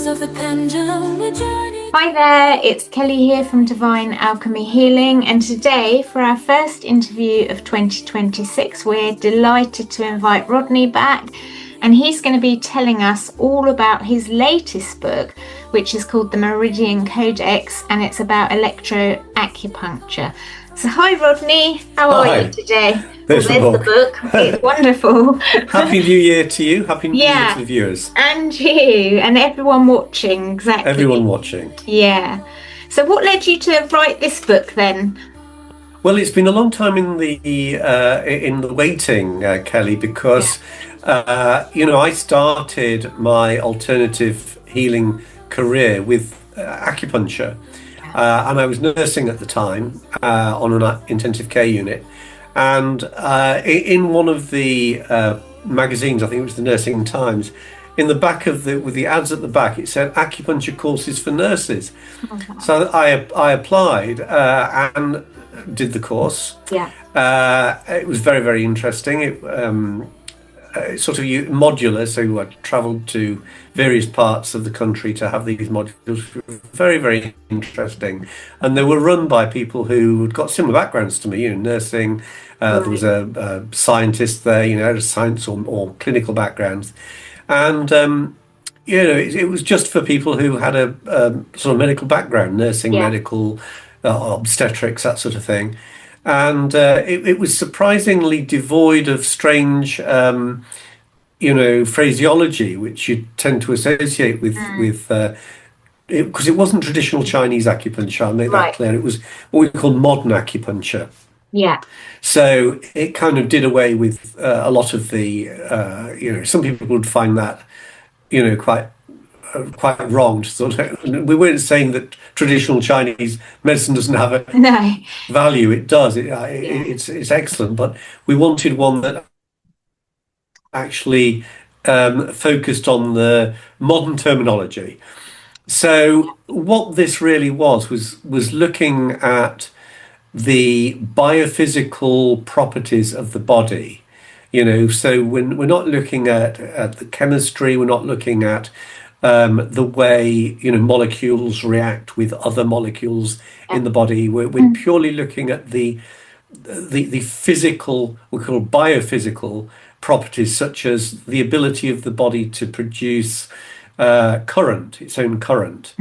of the pendulum, a journey. Hi there, it's Kelly here from Divine Alchemy Healing, and today for our first interview of 2026 we're delighted to invite Rodney back, and he's going to be telling us all about his latest book, which is called the Meridian Codex, and it's about Electro Acupuncture. So hi Rodney, how are you today? There's the book. It's wonderful. Happy New Year to you. Happy New Year to the viewers. And you, and everyone watching, exactly. Everyone watching. Yeah. So what led you to write this book then? Well, it's been a long time in the waiting, Kelly, because I started my alternative healing career with acupuncture. And I was nursing at the time on an intensive care unit, and in one of the magazines, I think it was the Nursing Times, in the back of with the ads at the back, it said acupuncture courses for nurses. Okay. So I applied and did the course. Yeah. It was very, very interesting. It's sort of modular, so I travelled to various parts of the country to have these modules. Very, very interesting, and they were run by people who had got similar backgrounds to me, nursing. There was a scientist there, science or clinical backgrounds, and it was just for people who had a sort of medical background, nursing, medical, obstetrics, that sort of thing. And it was surprisingly devoid of strange, phraseology, which you tend to associate with because it wasn't traditional Chinese acupuncture. I'll make that clear. It was what we call modern acupuncture. Yeah. So it kind of did away with a lot of the, some people would find that, quite wrong. We weren't saying that traditional Chinese medicine doesn't have a value. It does. It's excellent, but we wanted one that actually focused on the modern terminology. So what this really was looking at the biophysical properties of the body. So when we're not looking at the chemistry, we're not looking at the way molecules react with other molecules in the body. We're purely looking at the physical, we call biophysical properties, such as the ability of the body to produce current, its own current,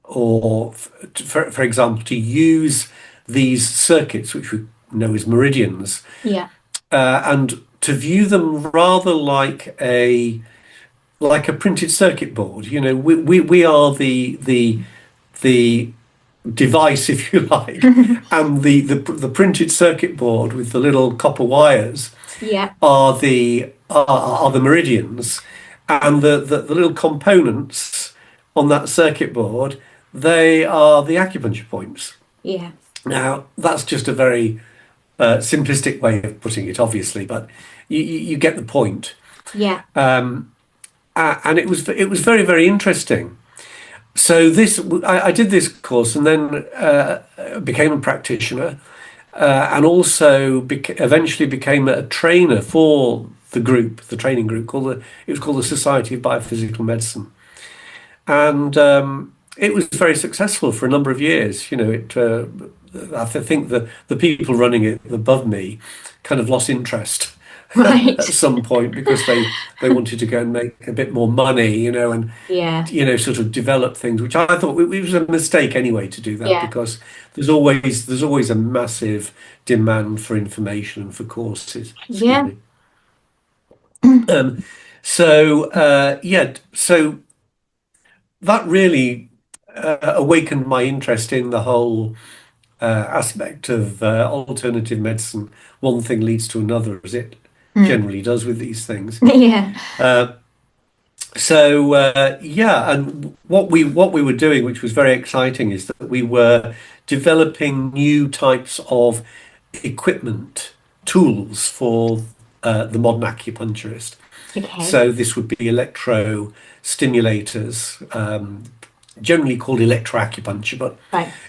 or for example, to use these circuits, which we know as meridians, and to view them rather like a printed circuit board. We are the device, if you like, and the printed circuit board with the little copper wires are the meridians, and the little components on that circuit board, they are the acupuncture points. Yeah. Now that's just a very simplistic way of putting it, obviously, but you get the point. Yeah. And it was very, very interesting. So I did this course, and then became a practitioner, and also eventually became a trainer for the training group it was called the Society of Biophysical Medicine, and it was very successful for a number of years. I think the people running it above me kind of lost interest. At some point, because they wanted to go and make a bit more money, and sort of develop things, which I thought it was a mistake anyway to do that, because there's always a massive demand for information and for courses. So that really awakened my interest in the whole aspect of alternative medicine. One thing leads to another, as it generally does with these things. And what we were doing, which was very exciting, is that we were developing new types of equipment, tools for the modern acupuncturist. So this would be electro stimulators, generally called electro acupuncture, but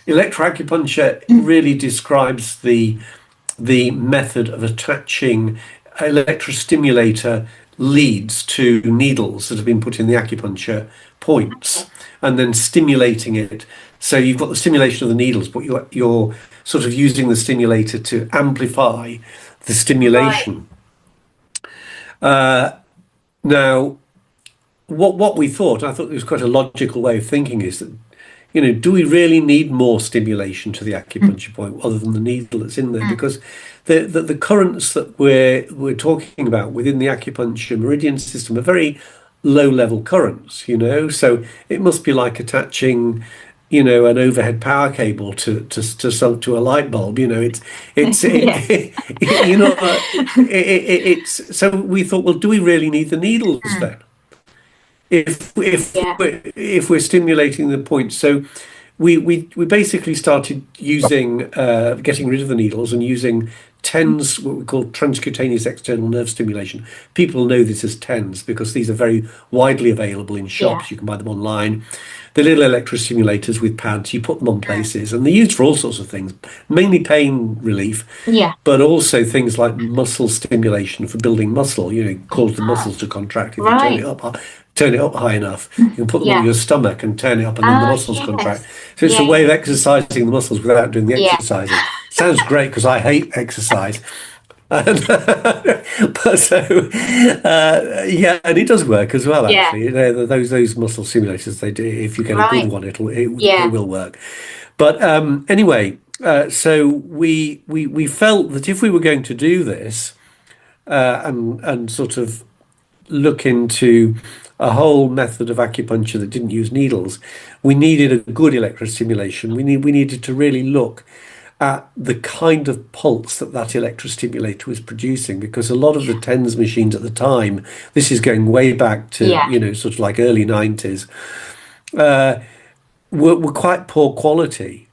electro acupuncture really describes the method of attaching electrostimulator leads to needles that have been put in the acupuncture points, and then stimulating it. So you've got the stimulation of the needles, but you're sort of using the stimulator to amplify the stimulation. Now, what we thought, I thought it was quite a logical way of thinking, is that, do we really need more stimulation to the acupuncture point other than the needle that's in there? Because the currents that we're talking about within the acupuncture meridian system are very low level currents, so it must be like attaching, an overhead power cable to a light bulb. It's so we thought, well, do we really need the needles then? If we're stimulating the point. So we basically started using getting rid of the needles and using TENS, what we call transcutaneous external nerve stimulation. People know this as TENS because these are very widely available in shops. You can buy them online. They're little electrostimulators with pads. You put them on places, and they're used for all sorts of things, mainly pain relief, but also things like muscle stimulation for building muscle. Cause the muscles to contract if you turn it up high enough. You can put them on your stomach and turn it up, and then the muscles contract. So it's a way of exercising the muscles without doing the exercising. Sounds great because I hate exercise. And it does work as well. Actually, those muscle simulators, they do. If you get a good one, it will work. But anyway, so we felt that if we were going to do this and sort of look into a whole method of acupuncture that didn't use needles, we needed a good electrostimulation. We needed to really look at the kind of pulse that electrostimulator was producing, because a lot of the TENS machines at the time, this is going way back to sort of like early 90s, were quite poor quality.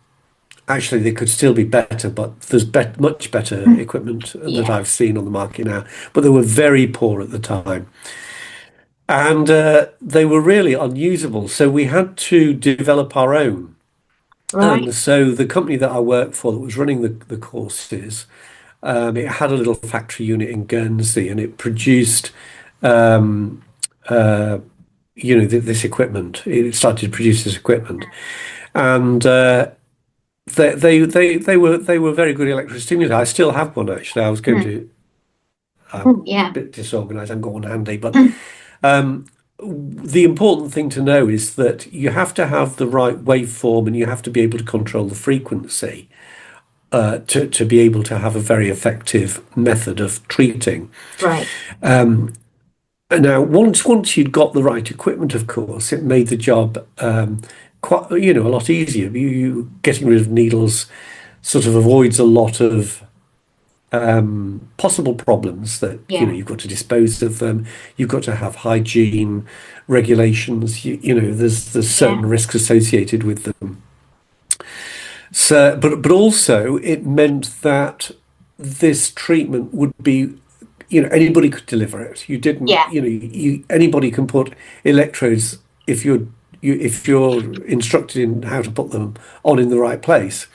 Actually, they could still be better, but there's much better equipment that I've seen on the market now. But they were very poor at the time. And they were really unusable. So we had to develop our own. And so the company that I worked for that was running the courses, it had a little factory unit in Guernsey, and it produced, this equipment. It started to produce this equipment. And they were very good electrostimulators. I still have one, actually. I was going to. I'm a bit disorganized. I've got one handy, but the important thing to know is that you have to have the right waveform, and you have to be able to control the frequency to be able to have a very effective method of treating. Right. Now, once you'd got the right equipment, of course, it made the job quite a lot easier. You getting rid of needles sort of avoids a lot of possible problems that you've got to dispose of them. You've got to have hygiene regulations. There's certain risks associated with them. So, but also it meant that this treatment would be, anybody could deliver it. You didn't, anybody can put electrodes if you're instructed in how to put them on in the right place.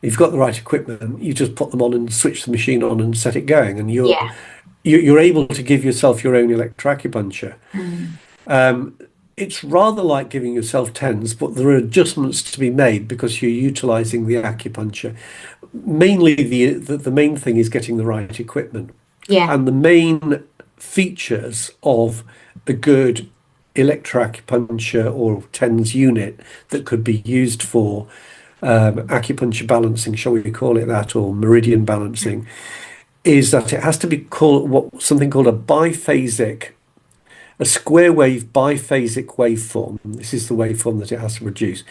If you've got the right equipment, you just put them on and switch the machine on and set it going, and you're able to give yourself your own electroacupuncture. It's rather like giving yourself TENS, but there are adjustments to be made because you're utilizing the acupuncture. Mainly, the main thing is getting the right equipment. And the main features of a good electroacupuncture or TENS unit that could be used for acupuncture balancing, shall we call it that, or meridian balancing, is that it has to be called something called a square wave biphasic waveform. This is the waveform that it has to produce.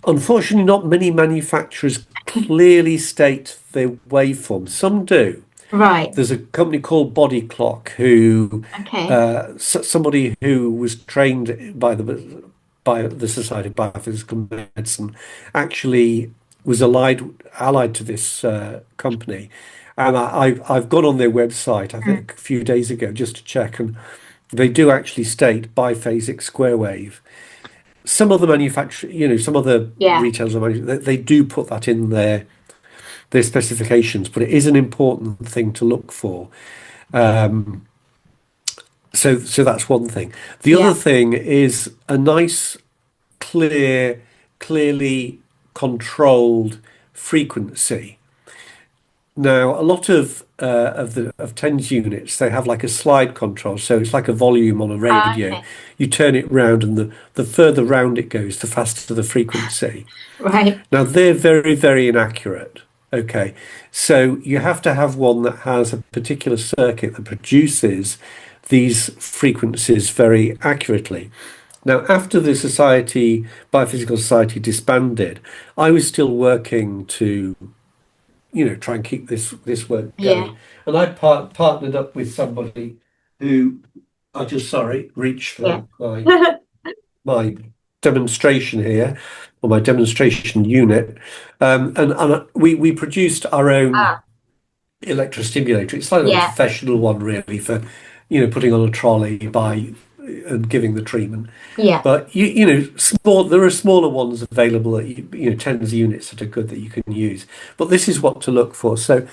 Unfortunately, not many manufacturers clearly state their waveform. Some do. Right. There's a company called Body Clock who, somebody who was trained by the Society of Biophysical Medicine, actually was allied to this company, and I've gone on their website, I think, a few days ago just to check, and they do actually state biphasic square wave. Some other manufacturers, some other retailers, they do put that in their specifications, but it is an important thing to look for. So that's one thing. The Yeah. other thing is a nice, clearly controlled frequency. Now, a lot of TENS units, they have like a slide control, so it's like a volume on a radio. Okay. You turn it round, and the further round it goes, the faster the frequency. Right. Now, they're very, very inaccurate. Okay, so you have to have one that has a particular circuit that produces these frequencies very accurately. Now, after the Biophysical Society disbanded, I was still working to, try and keep this work Yeah. going. And I partnered up with somebody who I just, sorry, reached Yeah. for my demonstration here, or my demonstration unit. And we produced our own Ah, electrostimulator. It's like a yeah. professional one, really, for, putting on a trolley and giving the treatment. Yeah. But there are smaller ones available that tens of units that are good that you can use. But this is what to look for. So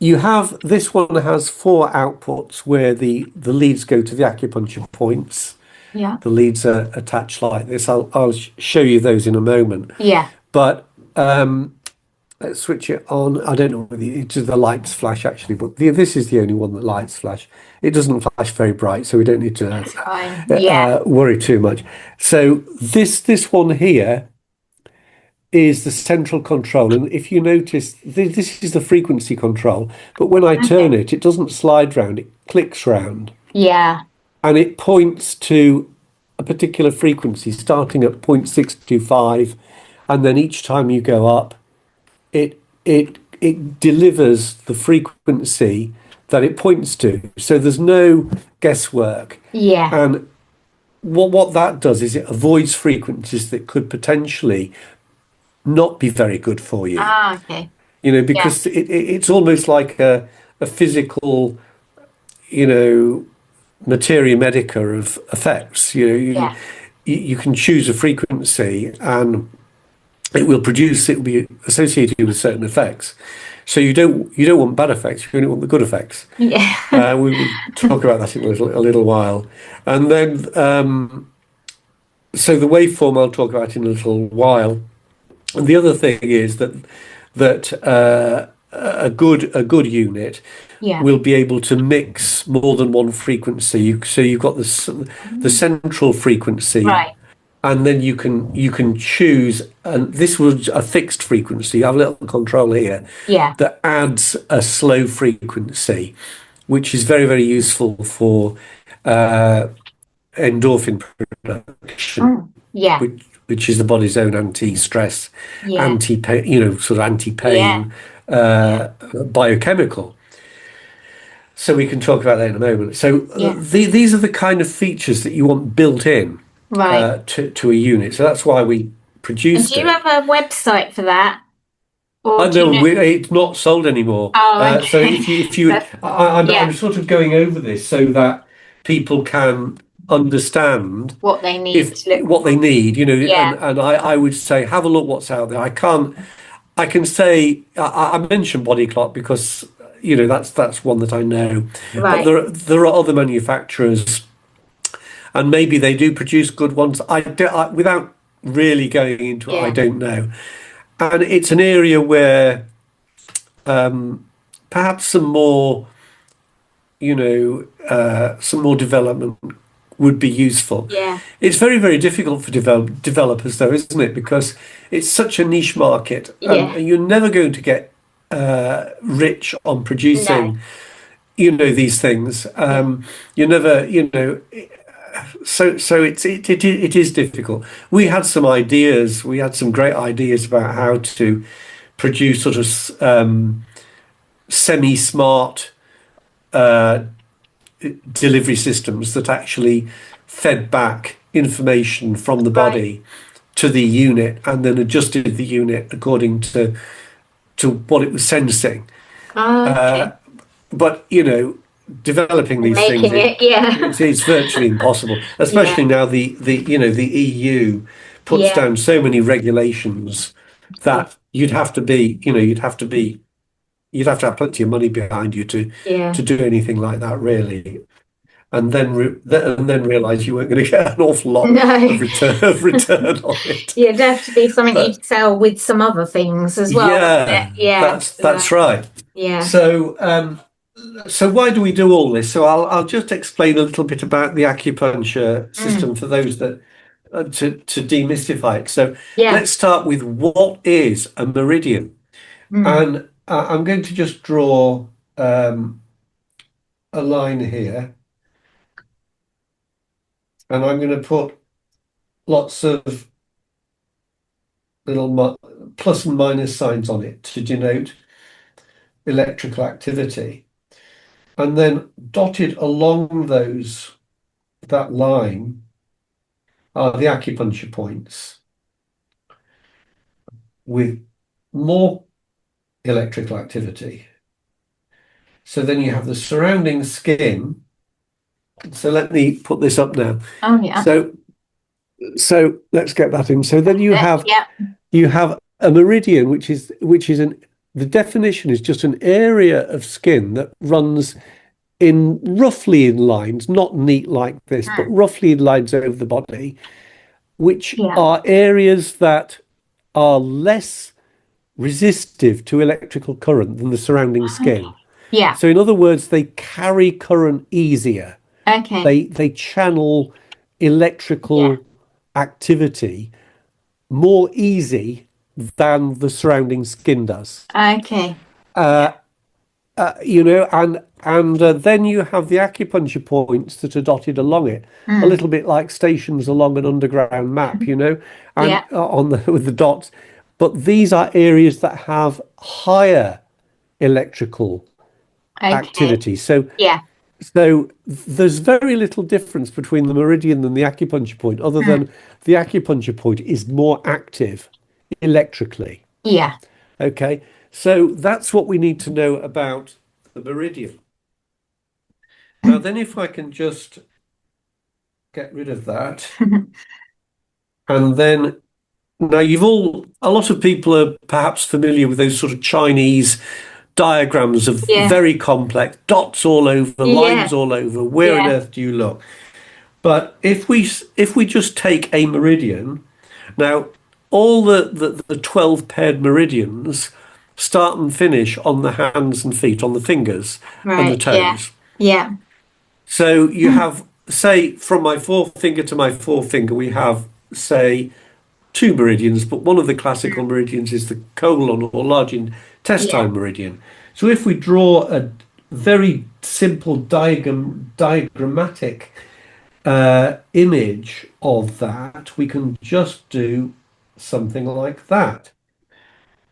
this one has 4 outputs where the leads go to the acupuncture points. Yeah. The leads are attached like this. I'll show you those in a moment. Yeah. But let's switch it on. I don't know whether the lights flash actually, but this is the only one that lights flash. It doesn't flash very bright, so we don't need to That's fine. Yeah. worry too much. So this one here is the central control, and if you notice, this is the frequency control. But when I turn Okay. it, it doesn't slide round; it clicks round, Yeah. and it points to a particular frequency, starting at 0.625, and then each time you go up, it delivers the frequency that it points to. So there's no guesswork. Yeah. And what that does is it avoids frequencies that could potentially not be very good for you. Ah, okay. Yeah. Because it's almost like a physical, materia medica of effects. Yeah. You can choose a frequency, and it will be associated with certain effects. So you don't want bad effects, you only want the good effects. Yeah. We will talk about that in a little while. And then, so the waveform I'll talk about in a little while. And the other thing is that a good unit Yeah. will be able to mix more than one frequency. So you've got the central frequency, Right. and then you can choose. And this was a fixed frequency. You have a little control here Yeah. that adds a slow frequency, which is very, very useful for endorphin production, Mm. Yeah. which is the body's own anti-stress, Yeah. anti-pain, sort of anti-pain biochemical. So we can talk about that in a moment. So Yeah. these are the kind of features that you want built in Right. to a unit. So that's why we And produced do you it. have a website for that? Or I do you know know? it's not sold anymore. Oh, So okay. if you, That's- I'm yeah. sort of going over this so that people can understand What they need to look what they need, Yeah. and I would say have a look what's out there. I can say I mentioned Body Clock because that's one that I know, but Right. there are other manufacturers, and maybe they do produce good ones. Without really going into it, I Yeah. don't know, and it's an area where perhaps some more development would be useful. Yeah. It's very, very difficult for developers, though, isn't it? Because it's such a niche market, Yeah. and you're never going to get rich on producing, No. these things. You're never, so it is difficult. We had some ideas. We had some great ideas about how to produce sort of semi-smart delivery systems that actually fed back information from the Right. body to the unit and then adjusted the unit according to what it was sensing. Oh, okay. But developing these things Making it, yeah. it's virtually impossible, especially now the EU puts Yeah. down so many regulations that you'd have to have plenty of money behind you to Yeah. do anything like that, really. and then realize you weren't going to get an awful lot No. of return on it. Yeah, it'd have to be something But you'd sell with some other things as well, wouldn't it? yeah, Yeah. that's right. Yeah. So why do we do all this? So I'll just explain a little bit about the acupuncture system for those that to demystify it. So Yeah. let's start with what is a meridian, and I'm going to just draw a line here, and I'm going to put lots of little plus and minus signs on it to denote electrical activity. And then dotted along that line are the acupuncture points with more electrical activity. So then you have the surrounding skin. So let me put this up now. Oh yeah. So let's get that in. So then you have a meridian, which is the definition is just an area of skin that runs roughly in lines, not neat like this, but roughly in lines over the body, which are areas that are less resistive to electrical current than the surrounding skin. Yeah. So in other words, they carry current easier. Okay. They channel electrical activity more easy than the surrounding skin does. Okay. And then you have the acupuncture points that are dotted along it, a little bit like stations along an underground map, and with the dots. But these are areas that have higher electrical activity. So there's very little difference between the meridian and the acupuncture point, other than the acupuncture point is more active electrically. Yeah. Okay. So that's what we need to know about the meridian. Now then, if I can just get rid of that. And then now a lot of people are perhaps familiar with those sort of Chinese diagrams of very complex dots all over, lines all over. Where on earth do you look? But if we just take a meridian, now all the 12 paired meridians start and finish on the hands and feet, on the fingers and the toes. Yeah. So you have, say, from my forefinger to my forefinger, we have, say, 2 meridians, but one of the classical meridians is the colon or large intestine meridian. So if we draw a very simple diagrammatic image of that, we can just do something like that.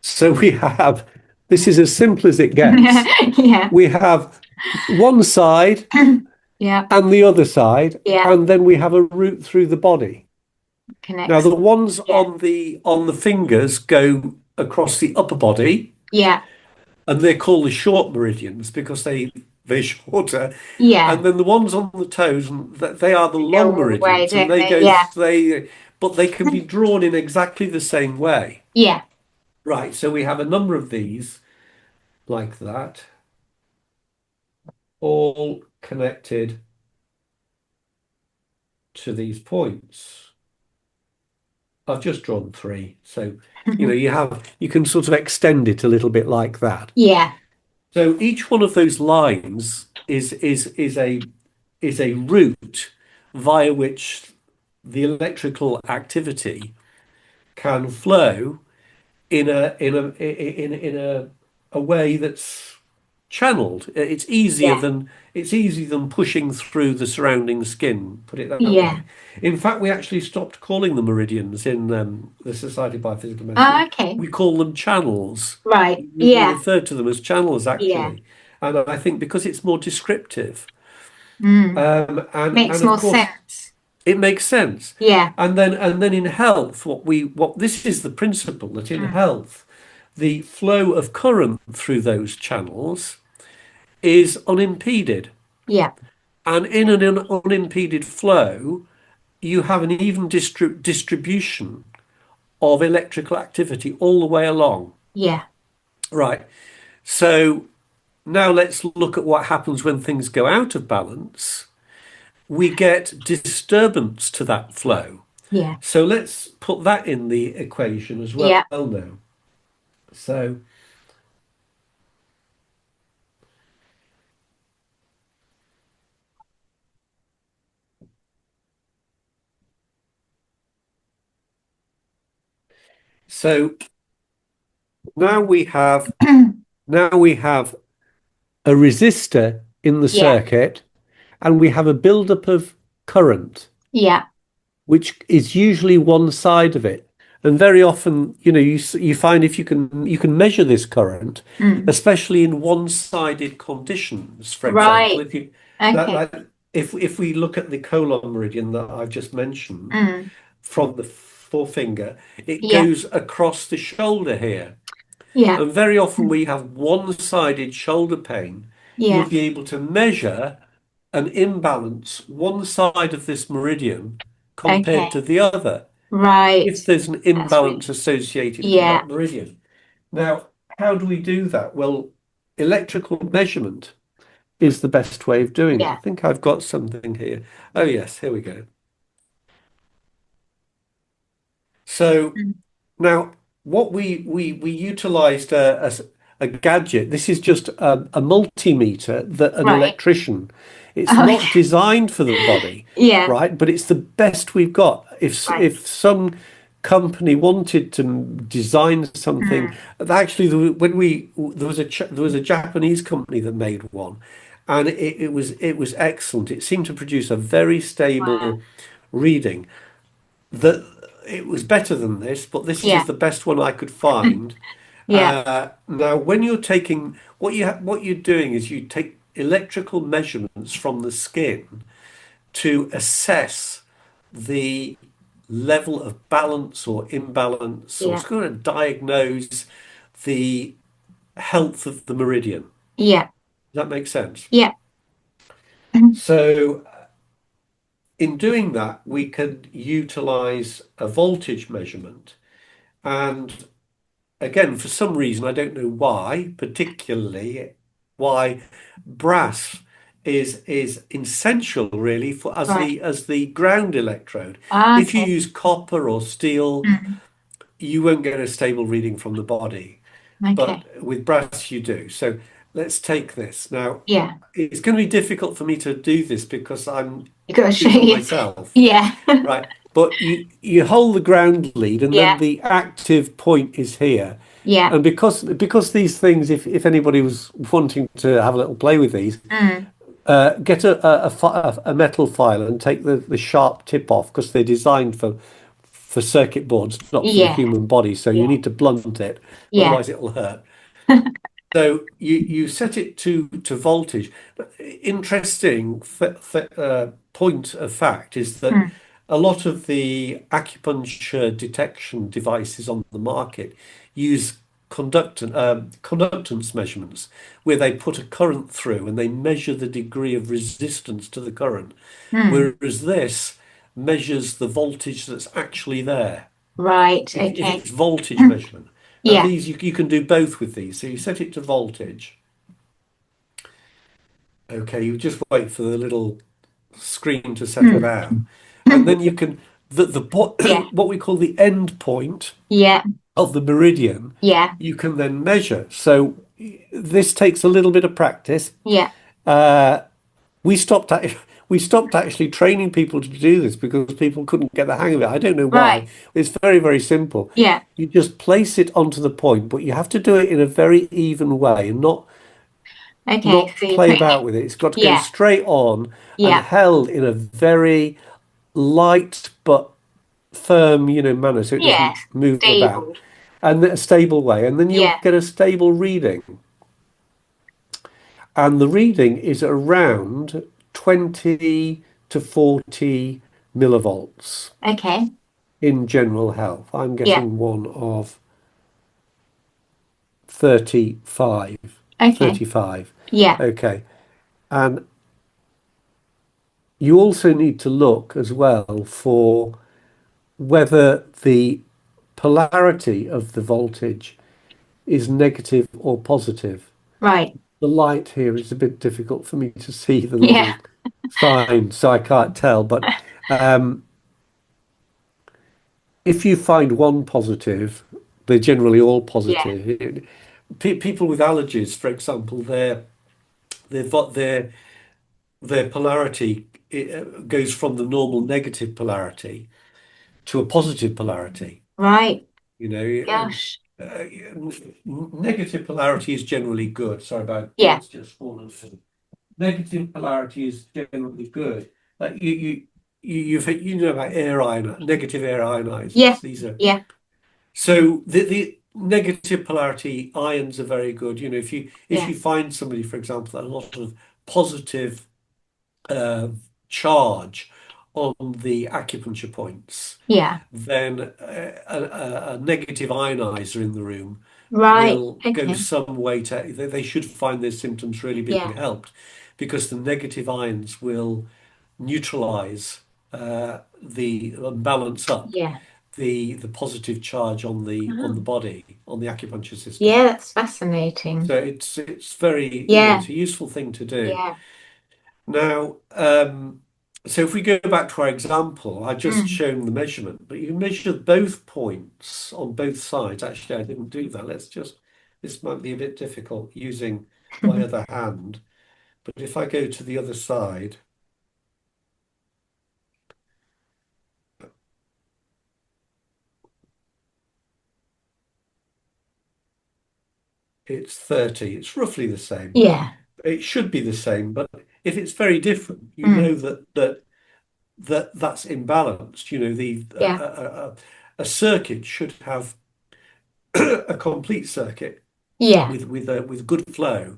So we have, this is as simple as it gets. We have one side and the other side, and then we have a route through the body. Now the ones on the fingers go across the upper body. And they're called the short meridians because they're shorter. And then the ones on the toes, they are the long meridians. And but they can be drawn in exactly the same way. Right, so we have a number of these like that, all connected to these points. I've just drawn 3, so you can sort of extend it a little bit like that. So each one of those lines is a route via which the electrical activity can flow in a way that's channeled. It's easier than pushing through the surrounding skin, put it that way. In fact, we actually stopped calling them meridians in the Society of Biophysical Medicine. We call them channels. We refer to them as channels, actually. And I think because it's more descriptive. Makes more sense. It makes sense. And then in health, this is the principle that in health, the flow of current through those channels is unimpeded. And in an unimpeded flow, you have an even distribution of electrical activity all the way along. Right. So now let's look at what happens when things go out of balance. we get disturbance to that flow. Yeah. So let's put that in the equation as well Yeah. now. So so now we have a resistor in the Yeah. circuit, and we have a buildup of current, Yeah. which is usually one side of it. And very often, you find if you can measure this current, Mm. especially in one-sided conditions. For example, Right. if you that Okay. like if we look at the colon meridian that I've just mentioned Mm. from the forefinger, it Yeah. goes across the shoulder here. Yeah. And very often, where you have one-sided shoulder pain, you'll Yeah. be able to measure an imbalance one side of this meridian compared Okay. to the other, Right. if there's an That's imbalance really, associated with yeah. that meridian. Now, how do we do that? Well, electrical measurement is the best way of doing it. I Yeah. think I've got something here. Oh, yes, here we go. So Mm. now, what we utilized a gadget. This is just a multimeter that an Right. electrician. It's Okay. not designed for the body, Yeah. right? But it's the best we've got. Right. If some company wanted to design something, Mm. actually, when we there was a Japanese company that made one, and it was excellent. It seemed to produce a very Wow. stable reading that it was better than this, but this Yeah. is the best one I could find. Yeah. Now, when you're taking what you're doing is you take electrical measurements from the skin to assess the level of balance or imbalance, or Yeah. it's going to diagnose the health of the meridian. Does Yeah. that make sense? Yeah. So, in doing that, we can utilize a voltage measurement. And again, for some reason, I don't know why, particularly why brass is essential really for Right. as the ground electrode. If you Okay. use copper or steel, Mm. you won't get a stable reading from the body. Okay. But with brass, you do. So let's take this. Now, Yeah. it's going to be difficult for me to do this because I'm You got to show doing it all you. myself. Yeah. Right. But you hold the ground lead, and then Yeah. the active point is here. Yeah. And because these things, if anybody was wanting to have a little play with these, Mm. get a metal file and take the sharp tip off, because they're designed for circuit boards, not for the Yeah. human body. So you Yeah. need to blunt it, Yeah. otherwise it'll hurt. So you set it to voltage. Interesting point of fact is that Mm. a lot of the acupuncture detection devices on the market use conductance measurements, where they put a current through and they measure the degree of resistance to the current, Mm. whereas this measures the voltage that's actually there. Right. If Okay. it's voltage measurement. And Yeah. these you can do both with these. So you set it to voltage. Okay, you just wait for the little screen to settle Mm. down. And then you can the Yeah. what we call the end point Yeah. of the meridian, Yeah. you can then measure. So this takes a little bit of practice. Yeah. Uh, we stopped act- we stopped actually training people to do this because people couldn't get the hang of it. I don't know Right. why. It's very, very simple. Yeah. You just place it onto the point, but you have to do it in a very even way and Okay. not So you're play putting it. about with it. It's got to go Yeah. straight on and Yeah. held in a very light but firm, manner, so it doesn't Yes. move about, Stable. and a stable way. And then you'll Yeah. get a stable reading. And the reading is around 20 to 40 millivolts Okay. in general health. I'm Yeah. getting one of 35. Okay. 35. Yeah. Okay. And you also need to look as well for whether the polarity of the voltage is negative or positive. Right. The light here is a bit difficult for me to see the Yeah. little sign, so I can't tell. But um, if you find one positive, they're generally all Yeah. positive. People with allergies, for example, their their polarity goes from the normal negative polarity to a positive polarity. Right. You know, Gosh. negative polarity is generally good. Sorry about Yeah. it's just fallen. Negative polarity is generally good. Like you know about negative air Yeah. ionizers. These are Yeah. so the negative polarity ions are very good. You know, if Yeah. you find somebody, for example, that a lot of positive uh, charge on the acupuncture points, Yeah. then a negative ionizer in the room Right. will go Okay. some way to, they should find their symptoms really being Yeah. helped because the negative ions will neutralize balance up Yeah. the positive charge on the Oh. body, on the acupuncture system. Yeah, that's fascinating. So it's very, Yeah. it's a useful thing to do. Yeah. Now, so if we go back to our example, I just Mm. shown the measurement, but you measure both points on both sides. Actually, I didn't do that. This might be a bit difficult using my other hand, but if I go to the other side, it's 30. It's roughly the same. Yeah. It should be the same, but if it's very different, you Mm. know that's imbalanced. You know, Yeah. a circuit should have a complete circuit Yeah. with good flow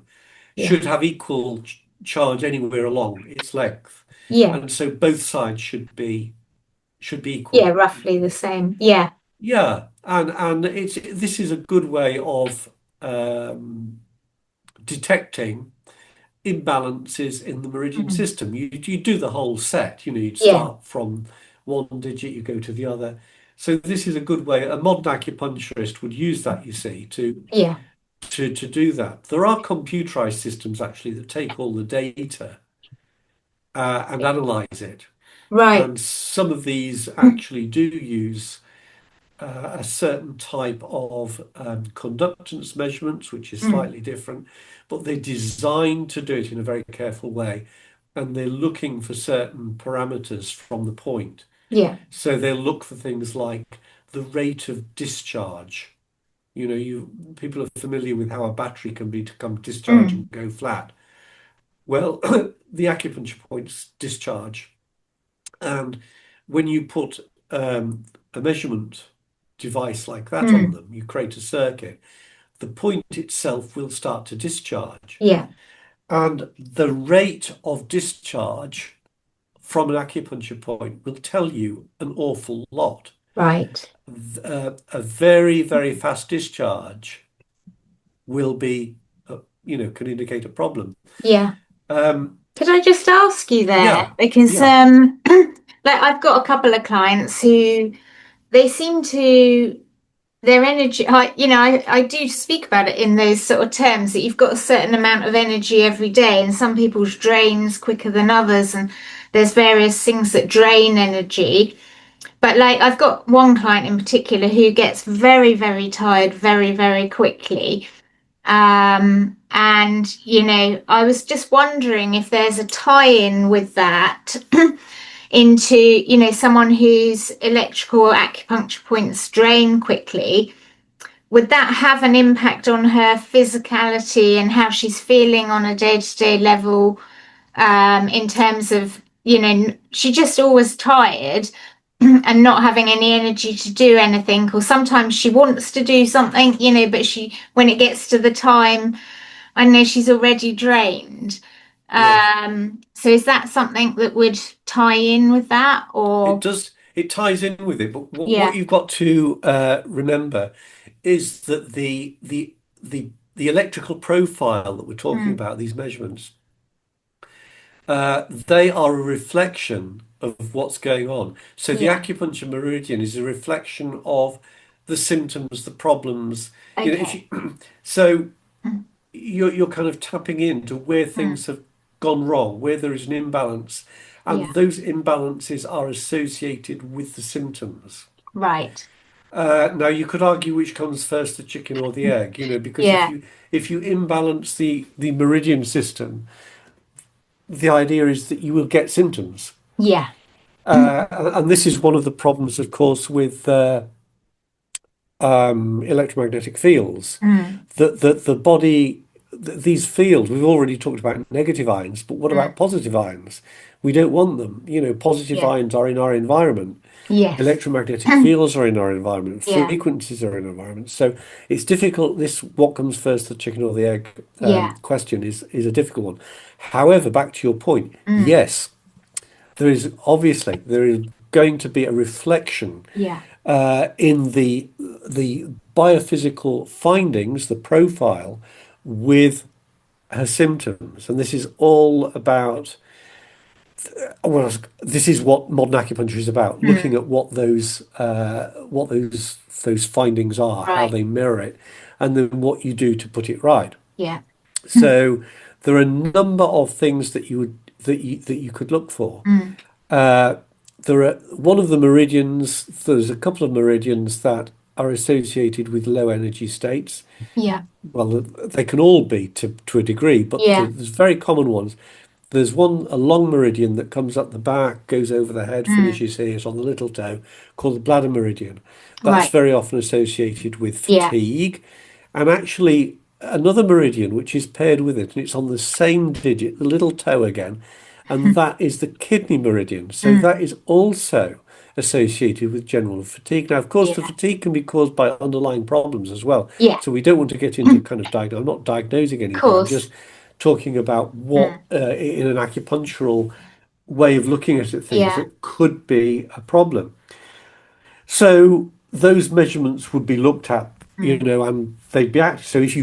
Yeah. should have equal charge anywhere along its length, Yeah. and so both sides should be Yeah. equal. Roughly the same. Yeah. Yeah, and this is a good way of detecting imbalances in the meridian Mm. system. You do the whole set. You know, you'd Yeah. start from one digit, you go to the other. So this is a good way. A modern acupuncturist would use that, you see, Yeah. to do that. There are computerized systems actually that take all the data and analyze it. Right. And some of these actually do use a certain type of conductance measurements, which is Mm. slightly different, but they're designed to do it in a very careful way. And they're looking for certain parameters from the point. Yeah. So they'll look for things like the rate of discharge. You know, people are familiar with how a battery can become discharge and Mm. go flat. Well, the acupuncture points discharge, and when you put a measurement device like that on Mm. them, you create a circuit, the point itself will start to discharge. Yeah. And the rate of discharge from an acupuncture point will tell you an awful lot. Right. A very, very fast discharge will be, can indicate a problem. Yeah. Um, Could I just ask you there? yeah, Because yeah. like I've got a couple of clients who they seem to their energy, I do speak about it in those sort of terms that you've got a certain amount of energy every day, and some people's drains quicker than others, and there's various things that drain energy. But like I've got one client in particular who gets very, very tired very, very quickly. And I was just wondering if there's a tie-in with that into, someone whose electrical acupuncture points drain quickly. Would that have an impact on her physicality and how she's feeling on a day-to-day level, in terms of, she just always tired and not having any energy to do anything, or sometimes she wants to do something, but when it gets to the time, I know she's already drained. Yes, So is that something that would tie in with that, it or does. It ties in with it, but what yeah? you've got to remember is that the electrical profile that we're talking Mm. about, these measurements, they are a reflection of what's going on. So the Yeah. acupuncture meridian is a reflection of the symptoms, the problems. You know, if Okay. you so Mm. you're kind of tapping into where Mm. things have gone wrong, where there is an imbalance, Yeah. and those imbalances are associated with the symptoms. Right. Now you could argue which comes first, the chicken or the egg, because Yeah. if you imbalance the meridian system, the idea is that you will get symptoms. Yeah. And this is one of the problems, of course, with electromagnetic fields, Mm. that the body, these fields, we've already talked about negative ions, but what Mm. about positive ions? We don't want them. Positive Yeah. ions are in our environment. Yes. Electromagnetic fields are in our environment. Yeah. Frequencies are in our environment. So it's difficult. This what comes first, the chicken or the egg Yeah. question is a difficult one. However, back to your point, Mm. yes, there is going to be a reflection Yeah. in the biophysical findings, the profile with her symptoms, and this is all about. Well, this is what modern acupuncture is about: looking Mm. at what those findings are, how Right. they mirror it, and then what you do to put it right. Yeah. So there are a number of things that you could look for. Mm. Uh, there are one of the meridians. There's a couple of meridians that are associated with low energy states. Yeah. Well, they can all be to a degree, but Yeah. there's very common ones. There's a long meridian that comes up the back, goes over the head, Mm. finishes here, it's on the little toe, called the bladder meridian. That's Right. very often associated with Yeah. fatigue. And actually, another meridian which is paired with it, and it's on the same digit, the little toe again, and that is the kidney meridian. So Mm. that is also associated with general fatigue. Now, of course, the Yeah. fatigue can be caused by underlying problems as well. Yeah. So we don't want to get into kind of diagnose. I'm not diagnosing Of anything. I'm course. just talking about what, Mm. in an acupunctural way of looking at things, Yeah. that could be a problem. So those measurements would be looked at, Mm. and they'd be active. So if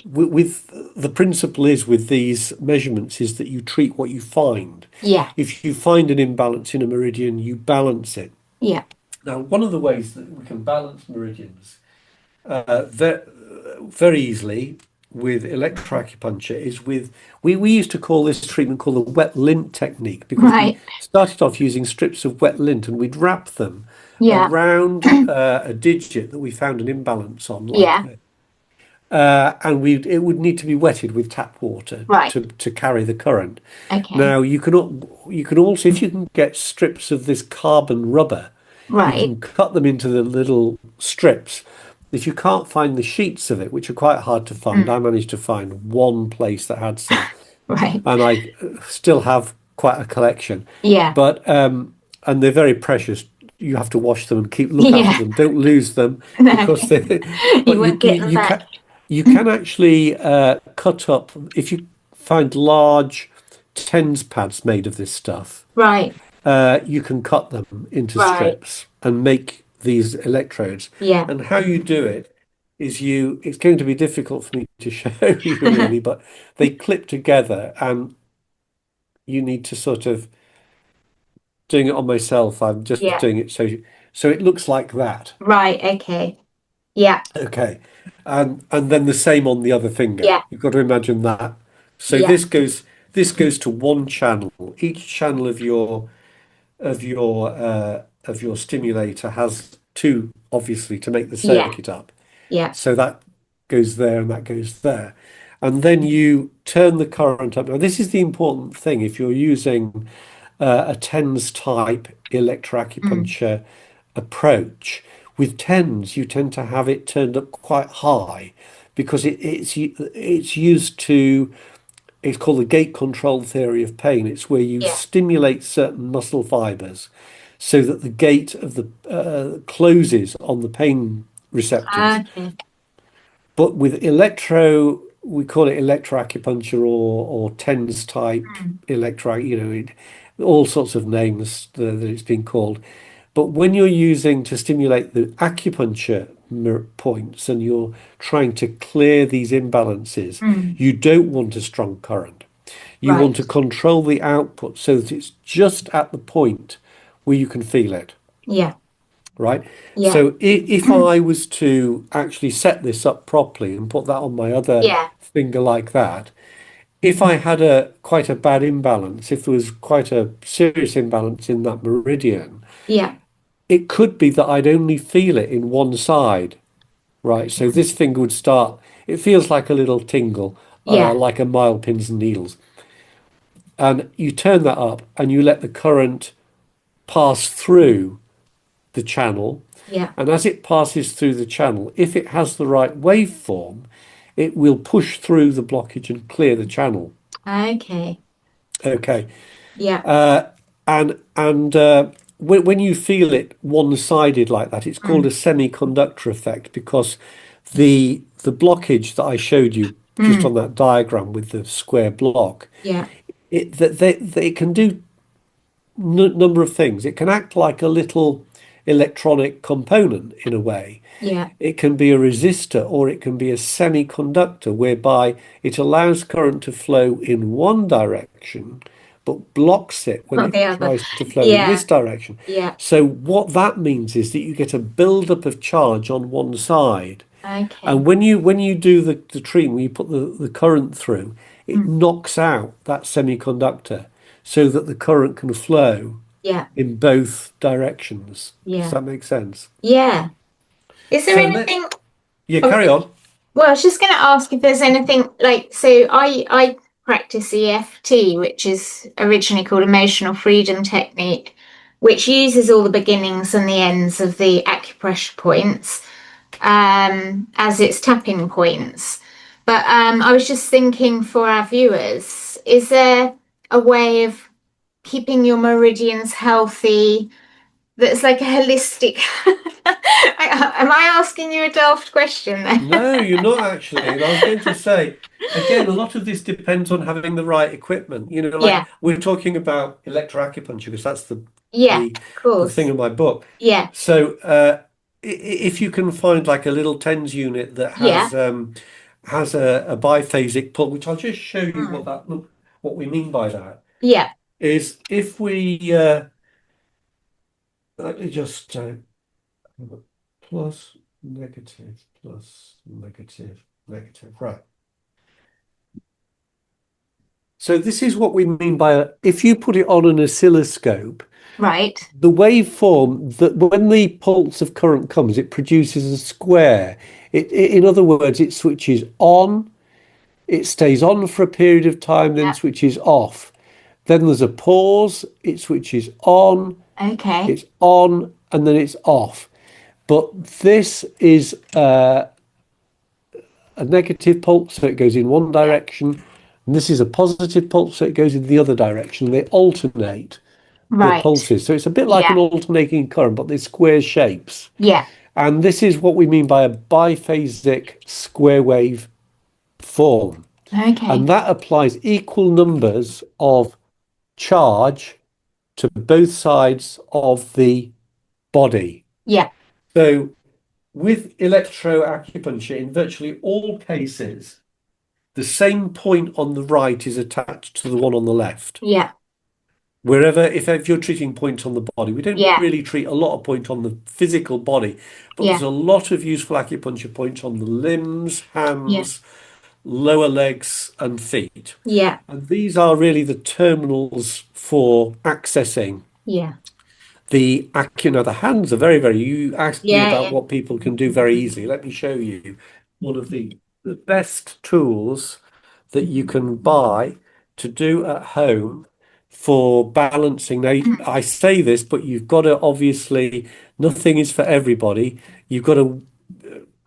with the principle is with these measurements is that you treat what you find. Yeah. If you find an imbalance in a meridian, you balance it. Yeah. Now, one of the ways that we can balance meridians very easily with electroacupuncture is we used to call this treatment called the wet lint technique, because we Right. started off using strips of wet lint and we'd wrap them Yeah. around a digit that we found an imbalance on, Yeah. and it would need to be wetted with tap water Right. to carry the current. Okay. Now you can also, if you can get strips of this carbon rubber, you Right. can cut them into the little strips. If you can't find the sheets of it, which are quite hard to find, Mm. I managed to find one place that had some, Right. and I still have quite a collection. Yeah. But and they're very precious. You have to wash them and look Yeah. after them. Don't lose them No. because they. You But won't get them back. you can actually cut up if you find large tens pads made of this stuff. Right. You can cut them into Right. strips and make these electrodes. Yeah. And how you do it is it's going to be difficult for me to show you really, but they clip together and you need to sort of doing it on myself. I'm just Yeah. doing it so it looks like that. Right. Okay. Yeah. Okay. And then the same on the other finger. Yeah. You've got to imagine that. So Yeah. this goes to one channel. Each channel of your stimulator has two, obviously, to make the Yeah. circuit up. Yeah. So that goes there and that goes there. And then you turn the current up. Now, this is the important thing. If you're using a TENS type electroacupuncture approach, with TENS, you tend to have it turned up quite high because it's used to. It's called the gate control theory of pain. It's where you Yeah. stimulate certain muscle fibers so that the gate of the closes on the pain receptors. Okay. But with we call it electroacupuncture or TENS type electro, all sorts of names that it's been called. But when you're using to stimulate the acupuncture points and you're trying to clear these imbalances, you don't want a strong current. You want to Right. control the output so that it's just at the point where you can feel it, Yeah. right? Yeah. So if I was to actually set this up properly and put that on my other Yeah. finger like that, if I had a quite a bad imbalance, if there was quite a serious imbalance in that meridian, Yeah. it could be that I'd only feel it in one side, right? So this finger would start, it feels like a little tingle, Yeah. like a mild pins and needles. And you turn that up and you let the current pass through the channel. Yeah. And as it passes through the channel, if it has the right waveform, it will push through the blockage and clear the channel. Okay. Okay. Yeah. And when you feel it one-sided like that, it's called Mm. a semiconductor effect because the blockage that I showed you just Mm. on that diagram with the square block, Yeah. it can do number of things. It can act like a little electronic component in a way. Yeah. It can be a resistor or it can be a semiconductor whereby it allows current to flow in one direction but blocks it when Not the it other. tries to flow in Yeah. this direction. Yeah. So what that means is that you get a buildup of charge on one side. Okay. And when you do the treatment, when you put the current through, it Mm. knocks out that semiconductor so that the current can flow Yeah. in both directions. Does Yeah. that make sense? Yeah. Is there So let anything? yeah, Oh, carry on. well, I was just going to ask if there's anything like, so I practice EFT, which is originally called Emotional Freedom Technique, which uses all the beginnings and the ends of the acupressure points as its tapping points. But I was just thinking for our viewers, is there a way of keeping your meridians healthy that's like a holistic? Am I asking you a daft question there? No, you're not actually. And I was going to say, again, a lot of this depends on having the right equipment. You know, like Yeah, we're talking about electro acupuncture because that's yeah, the of the thing course. in my book. Yeah, So if you can find like a little tens unit that yeah. has a biphasic pull, which I'll just show you Mm. what we mean by that, Yeah, is if we let me just plus negative negative, right. So this is what we mean by if you put it on an oscilloscope, right. the waveform that when the pulse of current comes, it produces a square. In other words, it switches on, it stays on for a period of time, then Yeah. switches off. Then there's a pause, it switches on, Okay. it's on, and then it's off. But this is a negative pulse, so it goes in one Yeah. direction, and this is a positive pulse, so it goes in the other direction. They alternate the Right. pulses. So it's a bit like Yeah. an alternating current, but they're square shapes. Yeah. And this is what we mean by a biphasic square wave form. Okay. And that applies equal numbers of charge to both sides of the body. Yeah. So with electro acupuncture, in virtually all cases, the same point on the right is attached to the one on the left. Yeah. Wherever, if you're treating points on the body, we don't Yeah. really treat a lot of point on the physical body, but there's Yeah. a lot of useful acupuncture points on the limbs, Yeah. hands, lower legs, and feet. Yeah. And these are really the terminals for accessing Yeah. the hands are very, very, you asked me Yeah. about Yeah. what people can do very easily. Let me show you one of the best tools that you can buy to do at home for balancing. Now, I say this, but you've got to obviously, nothing is for everybody. You've got to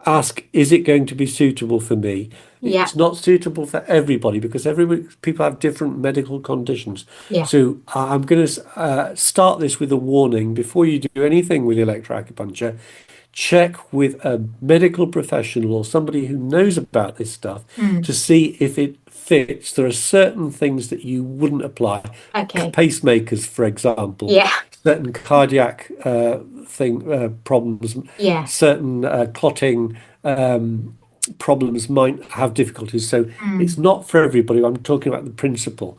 ask, is it going to be suitable for me? Yeah. It's not suitable for everybody because people have different medical conditions. Yeah. So I'm going to start this with a warning before you do anything with electroacupuncture. Check with a medical professional or somebody who knows about this stuff Mm. to see if it fits. There are certain things that you wouldn't apply. Okay. Pacemakers, for example, Yeah. certain cardiac problems, Yeah. certain clotting problems might have difficulties. So it's Mm. not for everybody. I'm talking about the principle.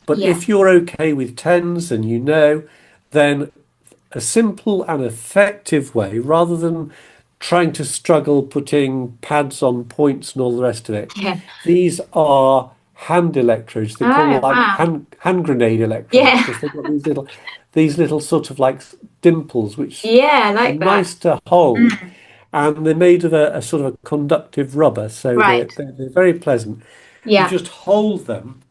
But Yeah. if you're okay with tens and you know, then a simple and effective way, rather than trying to struggle putting pads on points and all the rest of it, Yeah. these are hand electrodes. They call them Oh, like wow. hand grenade electrodes Yeah. because they've got these little sort of like dimples which Yeah, I are like that. nice to hold, Mm, and they're made of a sort of a conductive rubber, so they're, right. they're they're very pleasant. You Yeah. just hold them,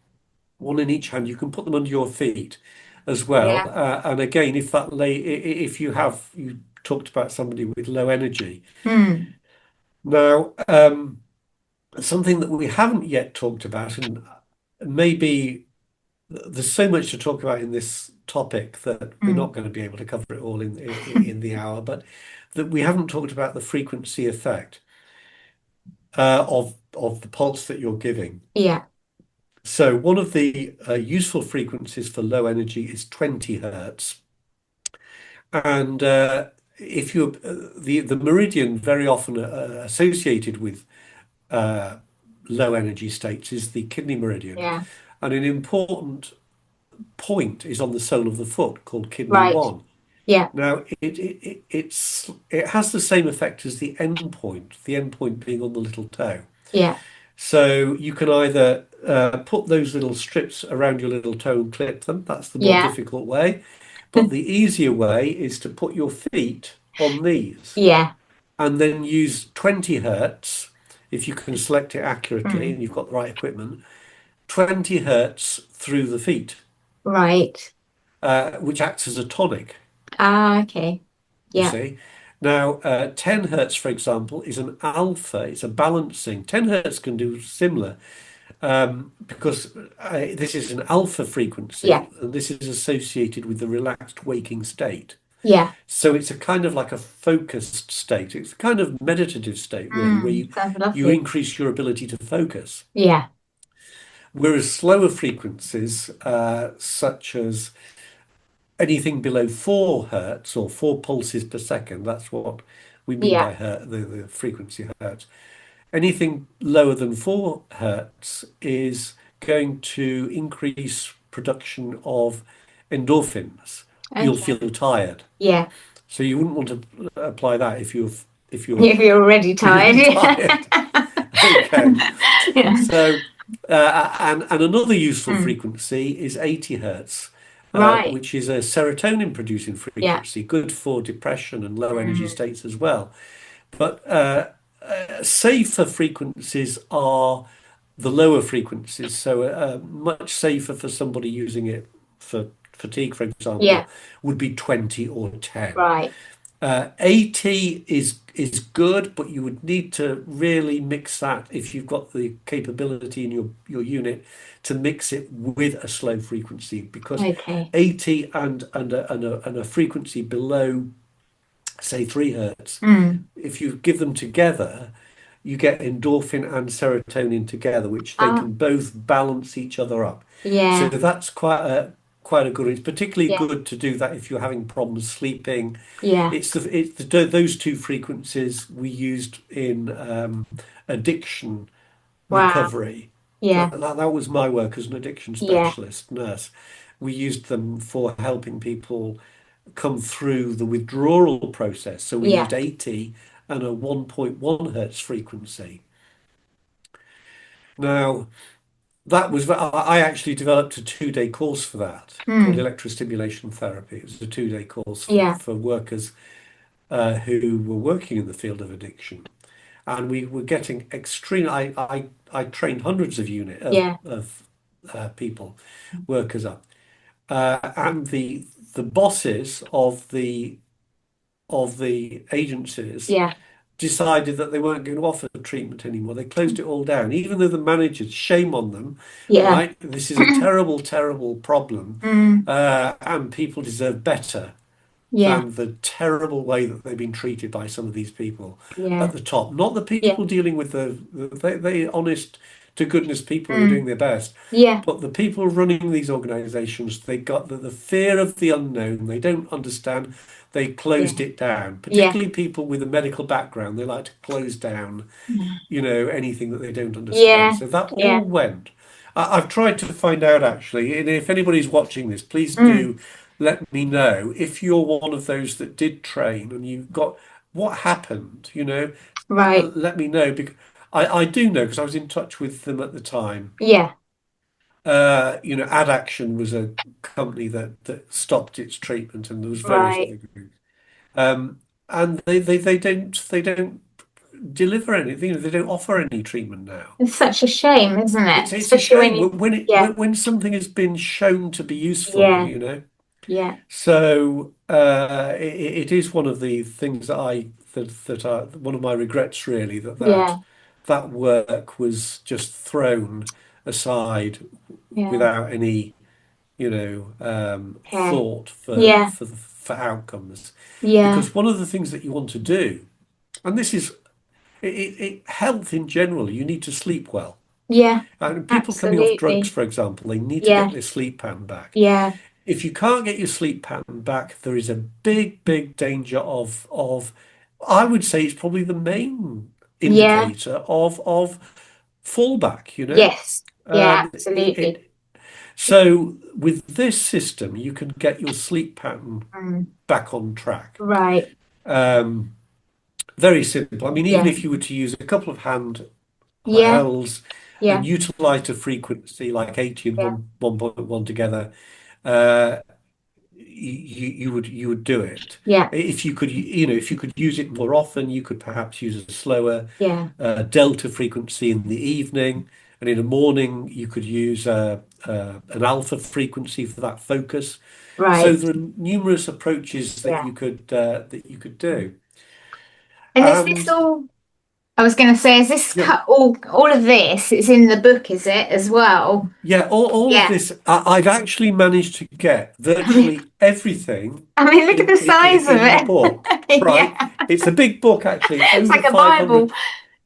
one in each hand. You can put them under your feet as well. Yeah. And again, if you talked about somebody with low energy. Mm, Now, something that we haven't yet talked about, and maybe there's so much to talk about in this topic that we're mm. not going to be able to cover it all in the hour, but that we haven't talked about the frequency effect of the pulse that you're giving. Yeah. So one of the useful frequencies for low energy is 20 hertz, and if you the meridian very often associated with uh, low energy states is the kidney meridian, Yeah. and an important point is on the sole of the foot called kidney Right. one. Yeah. Now it has the same effect as the end point being on the little toe. Yeah. So you can either put those little strips around your little toe and clip them. That's the more Yeah. difficult way. But the easier way is to put your feet on these Yeah. and then use 20 hertz, if you can select it accurately Mm. and you've got the right equipment, 20 hertz through the feet, Right. which acts as a tonic, Ah, okay. you Yeah. see. Now, 10 hertz, for example, is an alpha, it's a balancing. 10 hertz can do similar, because this is an alpha Yeah. frequency, and this is associated with the relaxed waking state. Yeah. So it's a kind of like a focused state. It's a kind of meditative state, really, where Mm. you, Sounds you lovely. increase your ability to focus. Yeah. Whereas slower frequencies, such as anything below 4 hertz or 4 pulses per second, that's what we mean Yeah. by the frequency hertz. Anything lower than 4 hertz is going to increase production of endorphins. You'll Okay. feel tired. Yeah. So you wouldn't want to apply that if you're If you're already tired. feeling tired. Okay. Yeah. So and another useful Mm. frequency is 80 hertz, Right. which is a serotonin producing Yeah. frequency, good for depression and low energy Mm. states as well. But safer frequencies are the lower frequencies, so much safer for somebody using it for fatigue, for example, Yeah. would be 20 or 10. Right. 80 is good, but you would need to really mix that if you've got the capability in your unit to mix it with a slow frequency, because Okay. 80 and a frequency below, say 3 hertz, Mm. if you give them together, you get endorphin and serotonin together, which they Ah, can both balance each other up. So yeah. that's quite a good. It's particularly Yeah. good to do that if you're having problems sleeping. Yeah. Those two frequencies we used in addiction Wow. recovery. Yeah. That was my work as an addiction Yeah. specialist nurse. We used them for helping people come through the withdrawal process. So we Yeah. used 80 and a 1.1 hertz frequency. Now, I actually developed a 2-day course for that called Mm. electrostimulation therapy. It was a 2-day course Yeah. for workers who were working in the field of addiction. And we were getting extreme. I trained hundreds of Yeah. people, workers up, and the bosses of the agencies Yeah. decided that they weren't going to offer treatment anymore. They closed it all down, even though the managers, shame on them, Yeah. right? This is a terrible, terrible problem, Mm. and people deserve better Yeah. than the terrible way that they've been treated by some of these people at Yeah. the top. Not the Yeah. people dealing with they honest to goodness people who are doing Mm. their best, Yeah. but the people running these organizations, they got the fear of the unknown. They don't understand. They closed Yeah. it down. Yeah. Particularly people with a medical background, they like to close down, anything that they don't understand. Yeah. So that Yeah. all went. I've tried to find out actually, and if anybody's watching this, please Mm. do let me know if you're one of those that did train and you got what happened, Right. let me know because I do know because I was in touch with them at the time. Yeah. Ad Action was a company that stopped its treatment, and there was various other Right. groups. Um, and they don't deliver anything. They don't offer any treatment now. It's such a shame, isn't it? It's a Especially when shame you, when it yeah, when something has been shown to be useful, yeah, yeah, So it is one of the things that are one of my regrets really yeah, that work was just thrown aside yeah. without any Okay. thought Yeah, for outcomes. yeah, Because one of the things that you want to do, and this is health in general, you need to sleep well. yeah, And people coming off drugs, absolutely. for example, they need to Yeah, get their sleep pattern back. yeah, If you can't get your sleep pattern back, there is a big danger of I would say it's probably the main yeah, indicator of fallback, yes, yeah, Um, it, absolutely. it so with this system, you can get your sleep pattern Mm, back on track. right. Um, Very simple. I mean, even Yeah, if you were to use a couple of hand yeah, held yeah, and utilize a frequency like 80 and yeah, 1.1 together, uh, you would do it. yeah, If you could, if you could use it more often, you could perhaps use a slower yeah. delta frequency in the evening, and in the morning you could use an alpha frequency for that focus. So Right. there are numerous approaches Yeah. that you could do. And is this And all? I was going to say, is this yeah, all of this? It's in the book, is it as well? yeah, all of Yeah. this, I've actually managed to get I mean, virtually everything I mean, look at the size of in the book, it. right? Yeah. It's a big book, actually. It's It's over like a Bible. 500.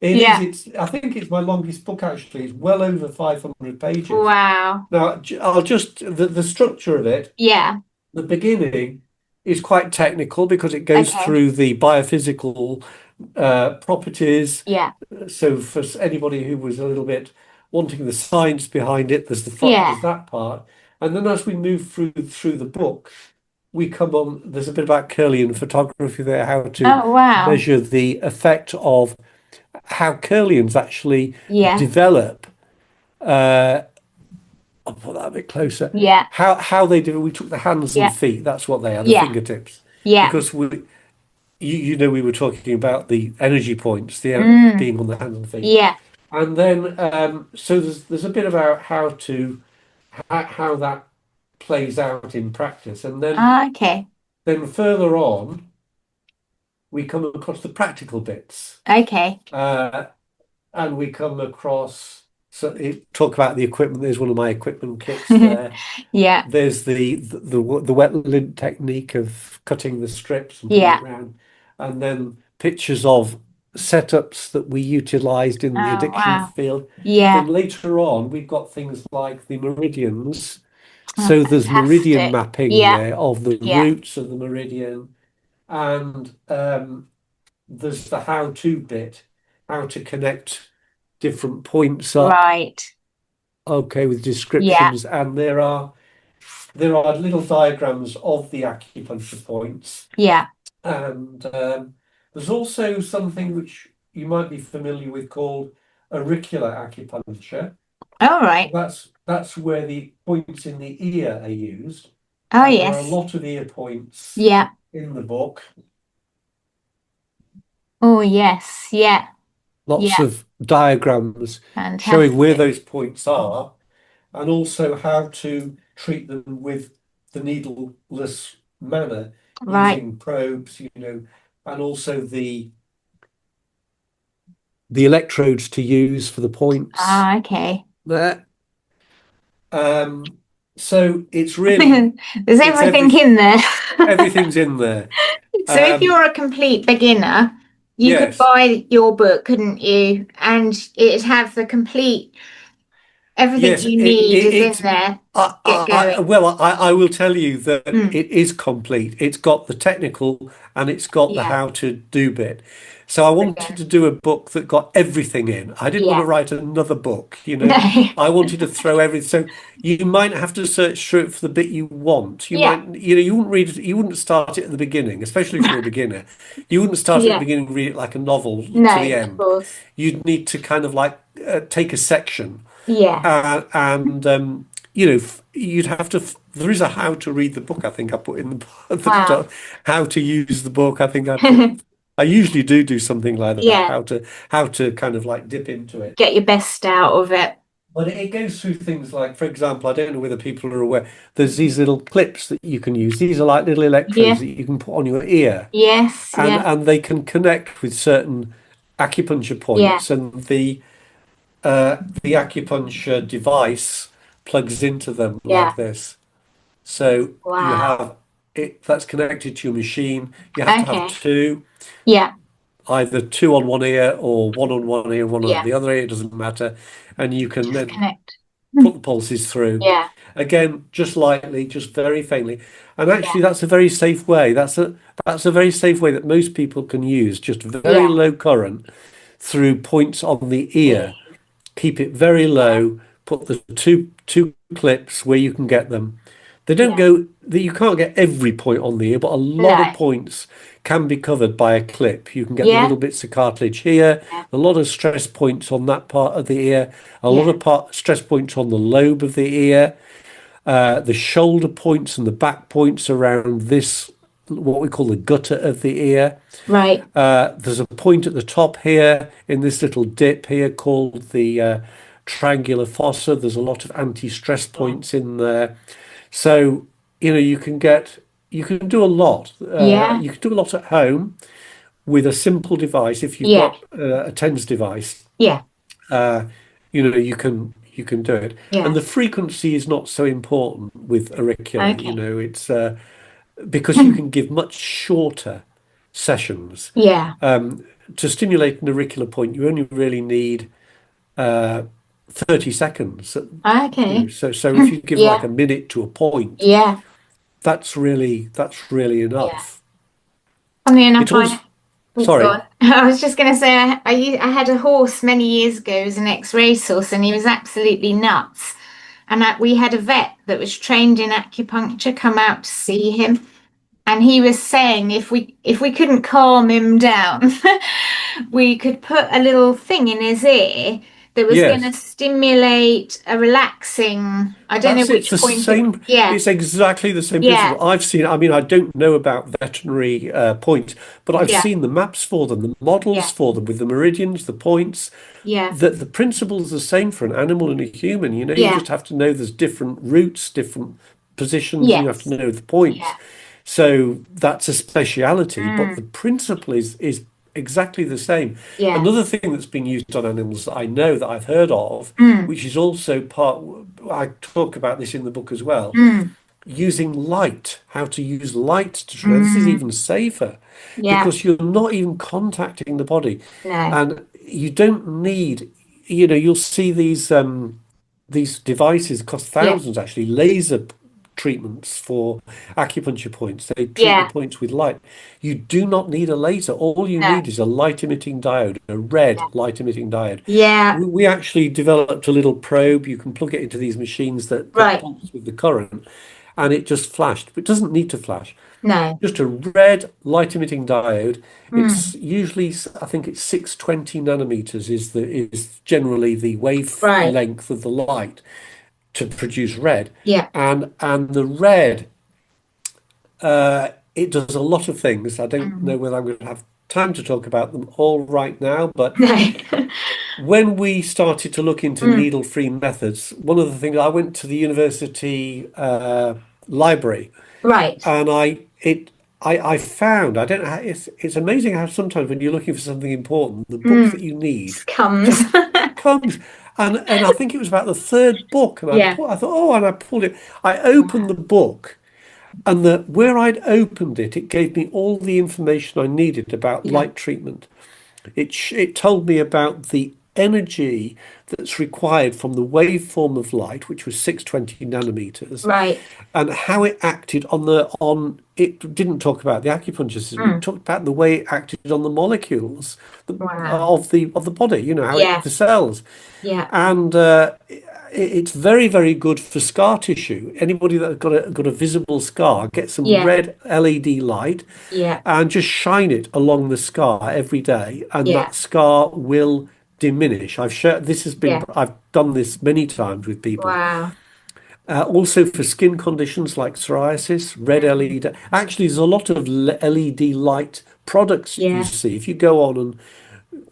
It is. Yeah. I think it's my longest book, actually. It's well over 500 pages. Wow. Now, I'll just, the structure of it, Yeah. the beginning is quite technical because it goes Okay. through the biophysical properties. Yeah. So for anybody who was a little bit wanting the science behind it, Yeah. there's that part. And then as we move through the book, we come on, there's a bit about Kirlian photography there, how to Oh, wow. measure the effect of how Kirlians actually Yeah. develop. Uh, I'll put that a bit closer. Yeah. How they do. We took the hands and Yeah. feet. That's what they are, the Yeah. fingertips, Yeah. because we were talking about the energy points, Mm. being on the hands and feet, Yeah. and then so there's a bit about how that plays out in practice, and Ah, okay. then further on we come across the practical bits. Okay. Uh, and we come across talk about the equipment. There's one of my equipment kits there. Yeah. There's the wet lint technique of cutting the strips and putting Yeah. it around, and then pictures of setups that we utilized in the Oh, addiction wow. field. Yeah. Then later on, we've got things like the meridians. Oh, So there's meridian fantastic. mapping Yeah. there of the Yeah. roots of the meridian, and there's the how-to bit, how to connect different points up, Right. okay, with Yeah. descriptions, and there are little diagrams of the acupuncture points, Yeah. and there's also something which you might be familiar with called auricular acupuncture. All right. That's where the points in the ear are used, Oh, and there are a yes. lot of ear points Yeah. in the book. Oh, yes. Yeah. Lots Yeah. of diagrams showing where Fantastic. those points are, and also how to treat them with the needleless manner Right. using probes, and also the electrodes to use for the points Ah, okay. there. So it's really There's it's everything in there. everything's in there. So if Um, you're a complete beginner, you could yes, buy your book, couldn't you? And it'd have the complete, everything yes, you need is in there. Get going. well, I will tell you that Mm. it is complete. It's got the technical and it's got the Yeah. how to do bit. So I wanted Brilliant. to do a book that got everything in. I didn't want to Yeah. write another book, No. I wanted to throw everything. So you might have to search through it for the bit you want. You Yeah. might, you wouldn't start it at the beginning, especially if you're a beginner. You wouldn't start at the Yeah. beginning and read it like a novel to No, the of end. course. You'd need to kind of like take a section Yeah. and you'd have to. There is a how to read the book. I think I put in the Wow. how to use the book. I think I put. I usually do something like that. Yeah. How to kind of like dip into it. Get your best out of it. But it goes through things like, for example, I don't know whether people are aware. There's these little clips that you can use. These are like little electrodes Yeah. that you can put on your ear, Yes. and Yeah. and they can connect with certain acupuncture Yeah. points, and the acupuncture device plugs into them Yeah. like this. So you Wow. have it that's connected to your machine. You have to have Okay. two, Yeah. either two on one ear or one on one ear, one on Yeah. the other ear, it doesn't matter. And you can Just then connect. put the pulses through. Yeah. Again, just lightly, just very faintly. And Yeah. actually that's a very safe way. That's a very safe way that most people can use, just very Yeah. low current through points on the Yeah. ear. Keep it very low, put the two clips where you can get them. They don't Yeah. go that you can't get every point on the ear, but a lot No. of points can be covered by a clip. You can get the Yeah. little bits of cartilage here, Yeah. a lot of stress points on that part of the ear, a lot Yeah. of stress points on the lobe of the ear, the shoulder points and the back points around this, what we call the gutter of the ear. Right. There's a point at the top here in this little dip here called the triangular fossa. There's a lot of anti-stress Yeah. points in there. So, you can do a lot. Yeah. You can do a lot at home with a simple device. If you've Yeah. got a TENS device, Yeah. uh, you can do it. And Yeah. the frequency is not so important with auricular. Okay. It's because you can give much shorter sessions. Yeah. To stimulate an auricular point, you only really need uh, 30 seconds. Okay. So if you give like Yeah. a minute to a point, Yeah. that's really Yeah. enough. Funny enough, It also, oh, go sorry, on. I was just going to say, I had a horse many years ago as an ex-race horse, and he was absolutely nuts. And we had a vet that was trained in acupuncture come out to see him, and he was saying if we couldn't calm him down, we could put a little thing in his ear that was going to yes. stimulate a relaxing. I don't know That's it. which The point it. same. Yeah, It's exactly the same yeah, principle. I've seen. I mean, I don't know about veterinary points, but I've yeah, seen the maps for them, the models yeah, for them with the meridians, the points. yeah, The principle's the same for an animal and a human. You yeah. just have to know there's different routes, different positions, and you have to Yes. know the points. Yeah. So that's a speciality, but the Mm, principle is exactly the same. yeah. Another thing that's been used on animals that I know that I've heard of, Mm, which is also part, I talk about this in the book as well, mm, using light, how to use light to train. This is mm. even safer Yeah. because you're not even contacting the body, No. and you don't need, you'll see these devices cost Yeah. thousands actually, laser treatments for acupuncture points. They treat the Yeah. points with light. You do not need a laser. All you No. need is a light emitting diode, a red Yeah. light emitting diode. Yeah. We actually developed a little probe. You can plug it into these machines that Right. pumps with the current, and it just flashed. But it doesn't need to flash. No. Just a red light emitting diode. Mm. It's usually, I think it's 620 nanometers is generally the Right. wavelength of the light to produce red. Yeah. And the red, it does a lot of things. I don't know Mm. whether I'm going to have time to talk about them all right now, but No. when we started to look into Mm. needle-free methods, one of the things I went to the university library, Right. and I found, I don't know, it's amazing how sometimes when you're looking for something important, the book Mm. that you need Just comes. just comes. And I think it was about the third book, and Yeah. I thought, oh, and I pulled it. I opened the book, and where I'd opened it, it gave me all the information I needed about Yeah. light treatment. It told me about the energy that's required from the waveform of light, which was 620 nanometers, Right. and how it acted on it didn't talk about the acupuncture system. It Mm. talked about the way it acted on the molecules Wow. of the body, how Yeah. the cells. Yeah. And it's very, very good for scar tissue. Anybody that's got a visible scar, get some Yeah. red LED light Yeah. and just shine it along the scar every day, and Yeah. that scar will diminish. I've done this many times with people, Wow. Also for skin conditions like psoriasis, red LED. Actually, there's a lot of LED light products you Yeah. see. If you go on and,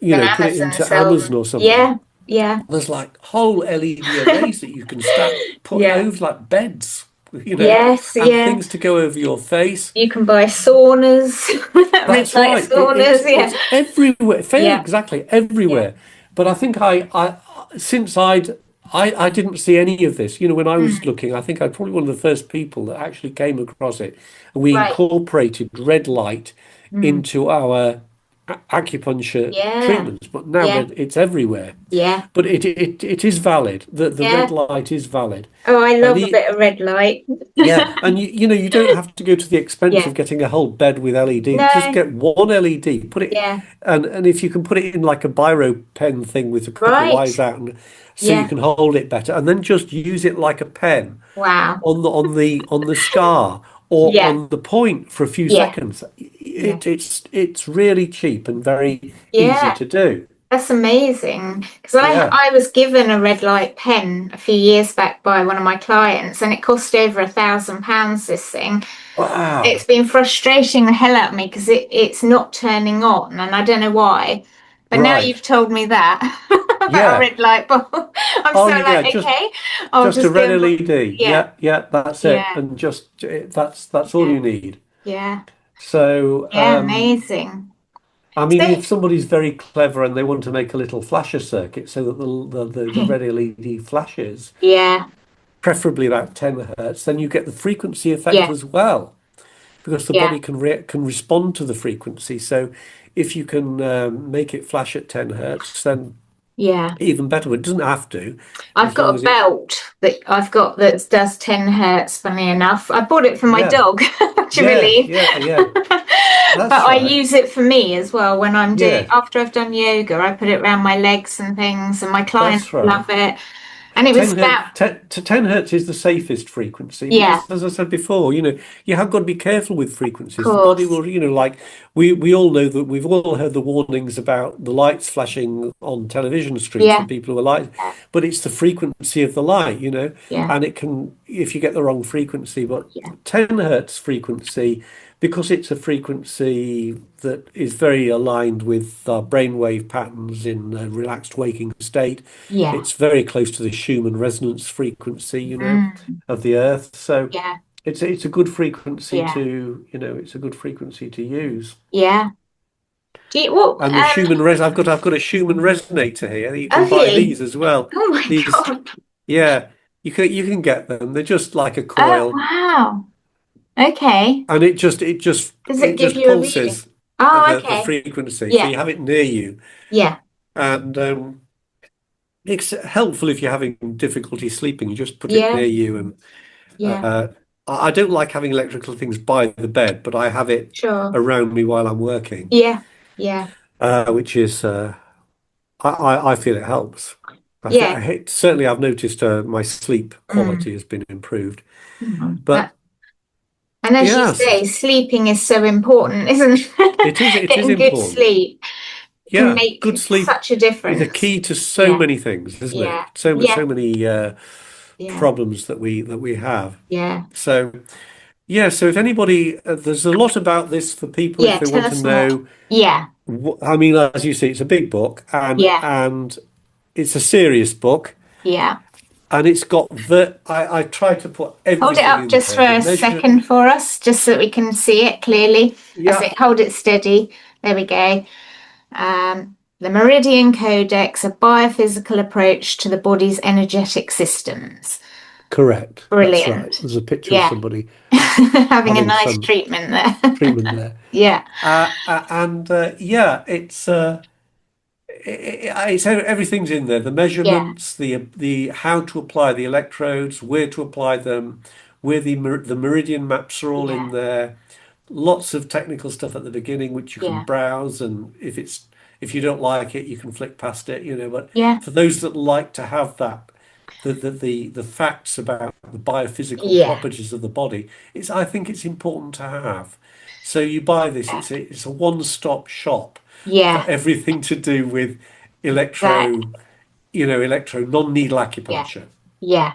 Then put it Amazon into sell Amazon them. or something, Yeah. Yeah. there's like whole LED arrays that you can start put Yeah. over like beds, Yes. and Yeah. things to go over your face. You can buy saunas, That's midnight right. saunas. Yeah. It's everywhere. Fair, Yeah. exactly Yeah. everywhere. But I think I since I didn't see any of this. When I was Mm. looking, I think I'm probably one of the first people that actually came across it, and we Right. incorporated red light Mm. into our acupuncture Yeah. treatments. But now Yeah. it's everywhere. Yeah. But it is valid. The red Yeah. light is valid, Oh, I and love a bit of red light. yeah, and you don't have to go to the expense Yeah. of getting a whole bed with LED. Just No. get one LED, put it, Yeah. and if you can put it in like a biro pen thing with a couple of Right. wires out, and so you Yeah. can hold it better, and then just use it like a pen Wow. on the scar or Yeah. on the point for a few Yeah. seconds. Yeah. It's really cheap and very easy Yeah. to do. That's amazing. Because Yeah. I was given a red light pen a few years back by one of my clients, and it cost over £1,000, this thing. It's Wow. been frustrating the hell out of me because it's not turning on, and I don't know why. But now Right. you've told me that about a Yeah. red light bulb. I'm Oh so yeah. like, Just okay, I'll Just a just red go and LED. yeah, Yeah, that's it. yeah, And just that's all yeah, you need. yeah, So, yeah, amazing. I mean, So, if somebody's very clever and they want to make a little flasher circuit so that the red LED flashes, yeah, preferably about 10 hertz, then you get the frequency effect yeah, as well, because the yeah, body can respond to the frequency. So, if you can make it flash at 10 hertz, then yeah. even better. But it doesn't have to, I've as long got a as it. belt that I've got that does 10 hertz, funny enough. I bought it for my Yeah, dog, to yeah, relieve. yeah, yeah. But That's I right. use it for me as well when I'm doing, Yeah, after I've done yoga, I put it around my legs and things, and my clients that's right. love it. And it was 10 about, hertz, 10 hertz is the safest frequency yeah, because, as I said before, you have got to be careful with of frequencies. The body course. will, like we all know that we've all heard the warnings about the lights flashing on television screens for Yeah, people who are light, but it's the frequency of the light, yeah, and it can, if you get the wrong frequency, but yeah, 10 hertz frequency, because it's a frequency that is very aligned with our brainwave patterns in a relaxed waking state. yeah, It's very close to the Schumann resonance frequency, mm, of the Earth. So yeah, it's a good frequency yeah, to, it's a good frequency to use. yeah. Do you, well, And the Schumann I've got a Schumann resonator here. You can have buy you? these as well. Oh my These, God. yeah, you can get them. They're just like a Oh, coil, wow. Okay. and it just Does it it give just you a reading? pulses Oh, the okay. frequency. So Yeah, you have it near you, yeah, and it's helpful if you're having difficulty sleeping. You just put it yeah, near you, and yeah, uh, I don't like having electrical things by the bed, but I have it sure. around me while I'm working, Yeah, yeah, which is I feel it helps. yeah. Certainly I've noticed my sleep Mm. quality has been improved. Mhm. But And as you yes, say, sleeping is so important, isn't it? it is Getting good important. sleep can Yeah, make good sleep such a is a difference. key to so Yeah, many things, isn't it? yeah, So yeah, many yeah, problems that we have. yeah, So yeah, so if anybody, there's a lot about this for people if yeah. they Tell want to us more. know. Yeah, I mean, as you see, it's a big book, and yeah, and it's a serious book, yeah. and it's got I try to put Hold it everything up in just there. for The a measure, second for us, just so that we can see it clearly. That's yeah, it. Hold it steady. There we go. The Meridian Codex, a biophysical approach to the body's energetic systems. correct. That's right. Brilliant. There's a picture of Yeah. somebody Having a having nice some treatment there. treatment there, Yeah. and yeah, it's everything's in there. The Yeah. measurements, the how to apply the electrodes, where to apply them, where the meridian maps are all Yeah. in there. Lots of technical stuff at the beginning, which you can Yeah. browse, and if you don't like it, you can flick past it. But Yeah. for those that like to have that, the facts about the biophysical Yeah. properties of the body, I think it's important to have. So you buy this, it's a one-stop shop for Yeah. everything to do with That. electro non-needle Yeah. acupuncture. Yeah.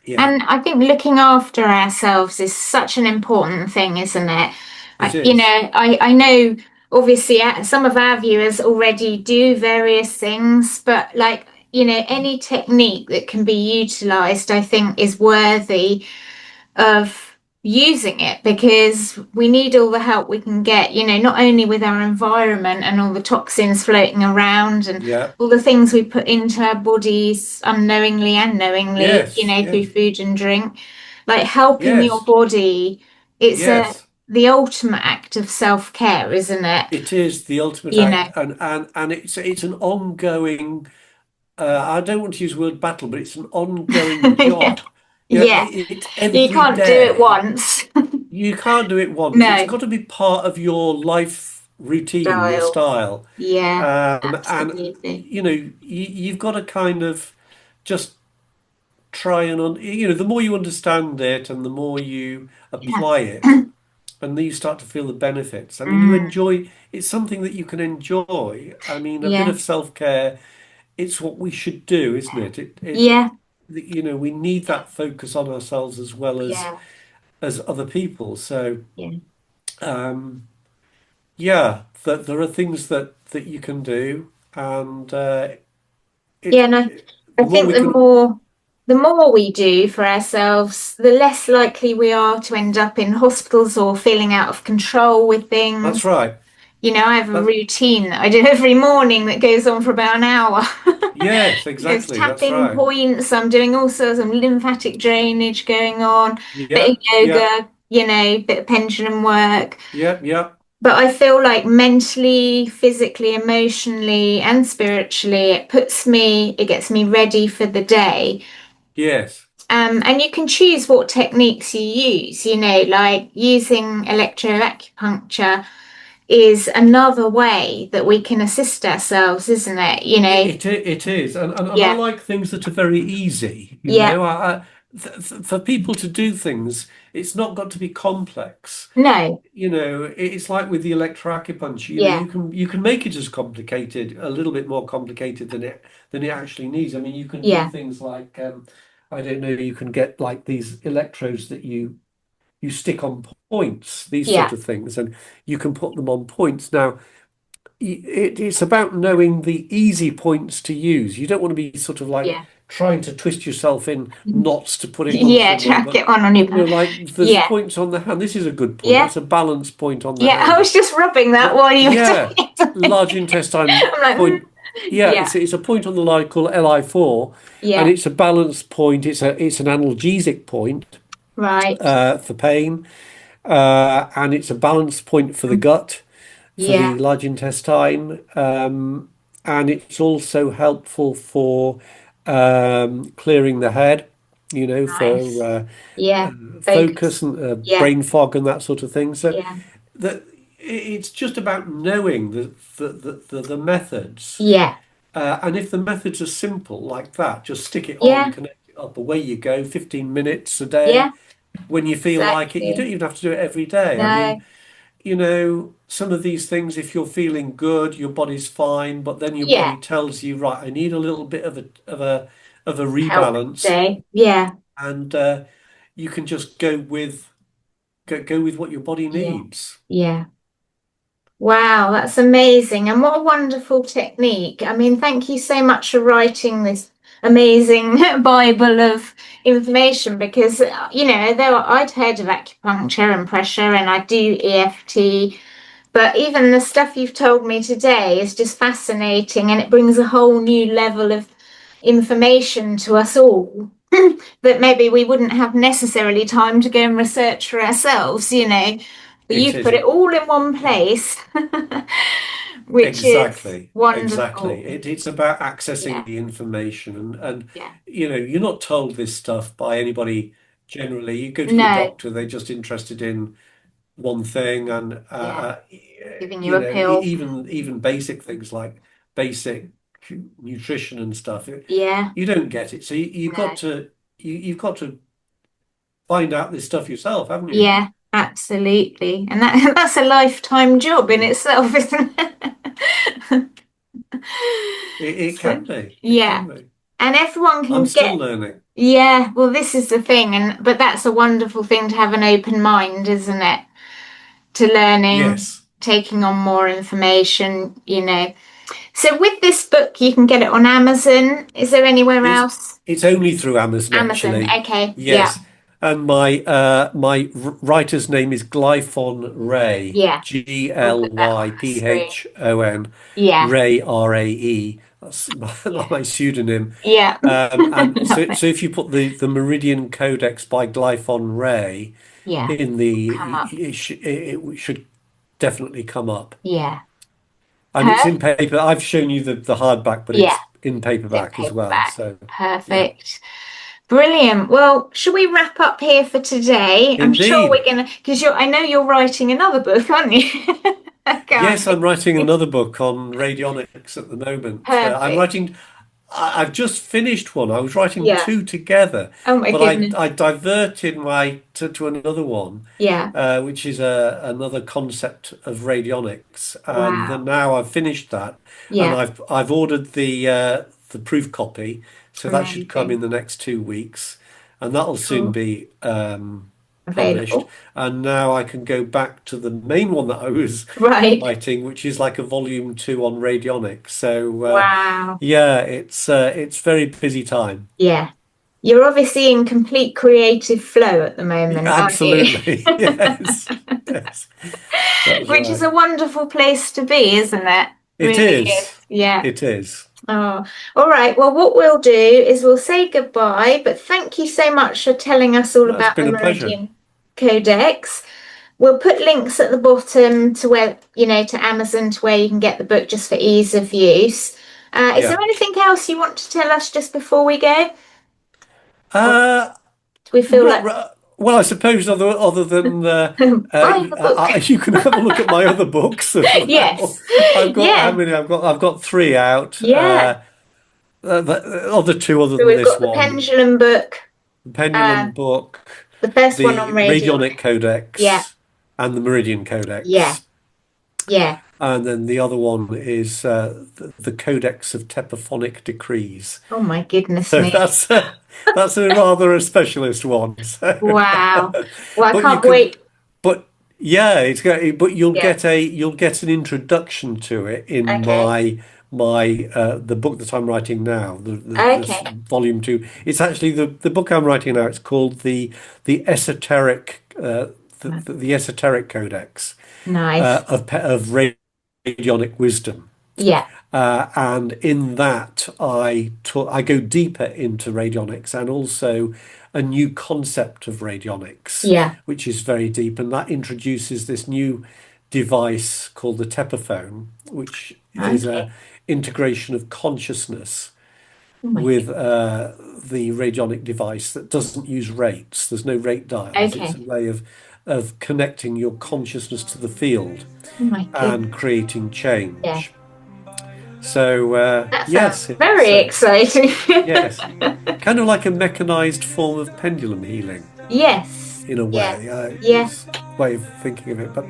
Yeah, And I think looking after ourselves is such an important thing, isn't it? it You is. know, I know obviously some of our viewers already do various things, but like, you know, any technique that can be utilized, I think is worthy of using it because we need all the help we can get, you know, not only with our environment and all the toxins floating around and Yeah. all the things we put into our bodies unknowingly and knowingly, you Yes. know, through Yes. food and drink, like helping your Yes. body. It's Yes. the ultimate act of self-care, isn't it? It is the ultimate You know, act, and it's an ongoing. I don't want to use the word battle, but it's an ongoing yeah, job. Yeah, yeah. it's You every can't do it day. once. You can't do it once. It's No. got to be part of your life routine, your Style. style, Yeah, and absolutely. you've got to kind of just try and the more you understand it and the more you Yeah. apply it, and then you start to feel the benefits. I mean, you Mm, enjoy. It's something that you can enjoy. I mean, a bit yeah. of self-care. It's what we should do, isn't it? Yeah. We need that focus on ourselves as well Yeah. as other people. So, Yeah. um, yeah, that there are things that you can do, and Yeah, and I the more think we can. the more we do for ourselves, the less likely we are to end up in hospitals or feeling out of control with That's things. right. You know, I have a That routine that I do every morning that goes on for about an hour. yes, There's exactly. That's tapping right. points, I'm doing all sorts of lymphatic drainage going on, bit of Yep, yep, yoga, you know, bit of pendulum work. yep, yep. But I feel like mentally, physically, emotionally, and spiritually, it gets me ready for the day. Yes. And you can choose what techniques you use, you know, like using electro acupuncture is another way that we can assist ourselves, isn't it? You know, It is, and I yeah, like things that are very easy. yeah, For people to do things, it's not got to be complex. no, It's like with the electroacupuncture. yeah, You can make it as complicated, a little bit more complicated than it actually needs. I mean, you can do yeah, things like I don't know, you can get like these electrodes that you stick on points, these sort yeah, of things, and you can put them on points. Now, it's about knowing the easy points to use. You don't want to be sort of like yeah, trying to twist yourself in knots to put it on yeah, somewhere, track but it on your back. like there's Yeah, points on the hand. This is a good point. yeah, That's a balance point on the yeah. I hand. was just rubbing that while you were Yeah, talking to me. large intestine I'm like, point. Yeah, yeah, it's a point on the line called LI4, and yeah, it's a balance point. It's an analgesic point right, for pain, and it's a balance point for the mm, gut, for yeah, the large intestine, and it's also helpful for clearing the head, for nice, yeah, focus focus, and yeah, brain fog and that sort of thing. So yeah, that it's just about knowing the methods, yeah, and if the methods are simple like that, just stick it on, yeah, connect it up, away you go. 15 minutes a day yeah, when you feel like it. You don't exactly. even have to do it every day. I No, mean, some of these things, if you're feeling good, your body's fine, but then your yeah, body tells you, right, I need a little bit of a help rebalance, day, yeah, and you can just go with what your body yeah, needs. yeah. Wow, that's amazing. And what a wonderful technique. I mean, thank you so much for writing this amazing Bible of information because, you know, I'd heard of acupuncture and pressure and I do EFT, but even the stuff you've told me today is just fascinating and it brings a whole new level of information to us all that maybe we wouldn't have necessarily time to go and research for ourselves, you know. But It you've is put it all in one place, which is exactly, exactly. wonderful. It's about accessing Yeah, the information, and yeah. you're not told this stuff by anybody generally. You go to your No, doctor, they're just interested in one thing, and yeah. Giving you a pill. even basic things like basic nutrition and stuff, Yeah, you don't get it. So no. you've got to find out this stuff yourself, haven't you? Yeah, absolutely. And that that's a lifetime job in Mm. itself, isn't it? It So, can be. It yeah. can be. And everyone can I'm still get, learning. yeah, well, this is the thing, but that's a wonderful thing to have an open mind, isn't it? To learning, Yes. taking on more information, you know. So with this book, you can get it on Amazon. Is there anywhere It's else? it's only through Amazon Amazon. actually. Okay. Yeah. Yes. And my writer's name is Glyphon Rae, Yeah. We'll put that on the screen. Glyphon, Yeah. Rae, Rae. That's Yeah. my pseudonym. Yeah. And Love so it. if you put the Meridian Codex by Glyphon Rae Yeah. in Come up. it should definitely come up. Yeah. And it's in paper. I've shown you the hardback, but Yeah. it's in It's in paperback as well. paperback. So yeah, Perfect. Brilliant. Well, should we wrap up here for today? I'm sure we're indeed. gonna, because I know you're writing another book, aren't you? Can't Yes, I'm writing you? another book on radionics at the moment. Perfect. I've just finished one. I was writing Yeah. two together, Oh my but goodness. I diverted to another one, Yeah. which is another concept of radionics. And then Wow. now I've finished that, and Yeah. I've ordered the proof copy, so that should come in Amazing. the next 2 weeks, and that'll soon Oh, be published. available. And now I can go back to the main one that I was Right. writing, which is like a volume two on radionics. So Wow. yeah, it's very busy time. Yeah. You're obviously in complete creative flow at the moment, aren't you? Absolutely, yes, yes, that's Which is a right. wonderful place to be, isn't it? It Really is. is. Yeah. It is. Oh, all right. Well, what we'll do is we'll say goodbye, but thank you so much for telling us all That's about the been a pleasure. Meridian Codex. We'll put links at the bottom to where, to Amazon to where you can get the book just for ease of use. Is there Yeah. anything else you want to tell us just before we go? Or Uh, do we feel Not like re- well, I suppose other than buy the book? you can have a look at my other books as well. Yes. I've got how Yeah. many? I've got three out. Yeah. The other two other So than we've this got the one, pendulum book, the uh, Pendulum book, the first one on the Radionic radionic. Yeah. Codex, and the Meridian Yeah. Codex. Yeah. And then the other one is the Codex of Tepaphonic Decrees. Oh my goodness So me. that's a rather a specialist one. So, Wow. Well, I but you can't can, wait. but yeah, but Yeah. you'll get an introduction to it in Okay. my the book that I'm writing now, this Okay. volume two. It's actually the book I'm writing now. It's called the Esoteric the Esoteric Codex Nice. of radionic wisdom. Yeah. And in that, I go deeper into radionics and also a new concept of radionics, Yeah. which is very deep. And that introduces this new device called the Tephaphone, which is Okay. a integration of consciousness Oh my with goodness. the radionic device that doesn't use rates. There's no rate dials. It's a Okay. way of connecting your consciousness to the field Oh my and goodness. creating Yeah. change. So That sounds yes, it's very exciting. yes, kind of like a mechanized form of pendulum healing Yes. in a Yeah. way. Yeah. It's a way of thinking of it. But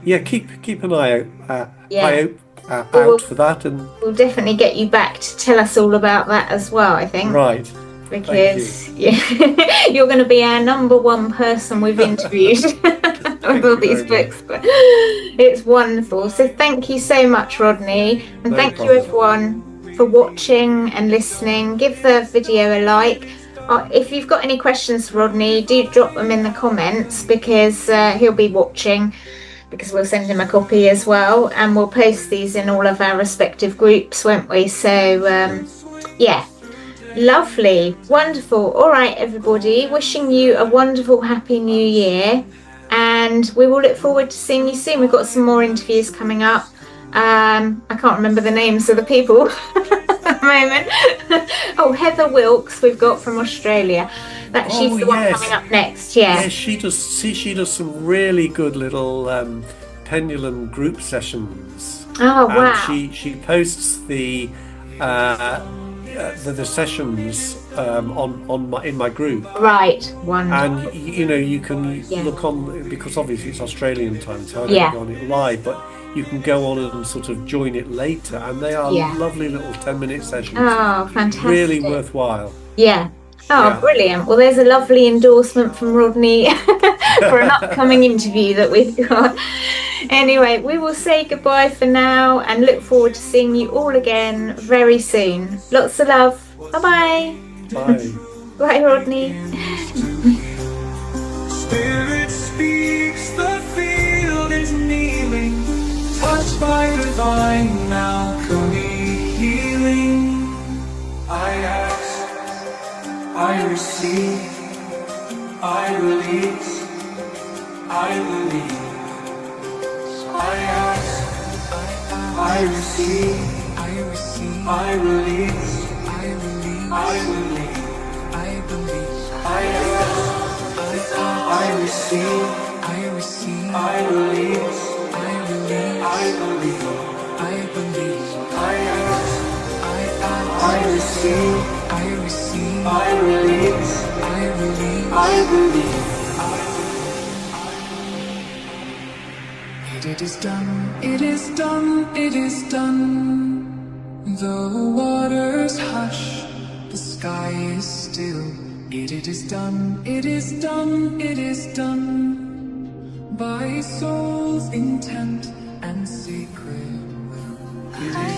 yeah, keep an eye out Yeah. Well, out for that. And we'll definitely get you back to tell us all about that as well, I think. right, thank you, Because yeah, you're going to be our number one person we've interviewed with thank all you these very much. books. But it's wonderful. So thank you so much, Rodney, and No thank you problem. everyone for watching and listening. Give the video a like. If you've got any questions for Rodney, do drop them in the comments because he'll be watching. Because we'll send him a copy as well, and we'll post these in all of our respective groups, won't we? So yeah. Lovely, wonderful. All right, everybody, wishing you a wonderful, happy new year. And we will look forward to seeing you soon. We've got some more interviews coming up. I can't remember the names of the people at the moment. Oh, Heather Wilkes, we've got from Australia. She's Oh the one coming yes, up next. Yeah. yes, she does. See, she does some really good little pendulum group sessions, Oh, and wow. she posts uh, the sessions in my group. Right. Wonderful. And you know, you can Yeah. look on because obviously it's Australian time, so I don't Yeah. go on it live. But you can go on and sort of join it later, and they are Yeah. lovely little 10-minute sessions. Oh, fantastic. Really worthwhile. Yeah. Oh, Yeah. brilliant. Well, there's a lovely endorsement from Rodney for an upcoming interview that we've got. Anyway, we will say goodbye for now and look forward to seeing you all again very soon. Lots of love. Bye-bye. Bye. Bye, Rodney. Spirit speaks, the field is kneeling, touched by divine alchemy healing. I ask, I receive, I release, I believe. I ask, I receive, I release, I believe. I ask, I receive, I release, I believe. I ask, I receive, I release, I believe. It is done, it is done, it is done. The waters hush, the sky is still. It is done, it is done, it is done. By soul's intent and sacred will. It is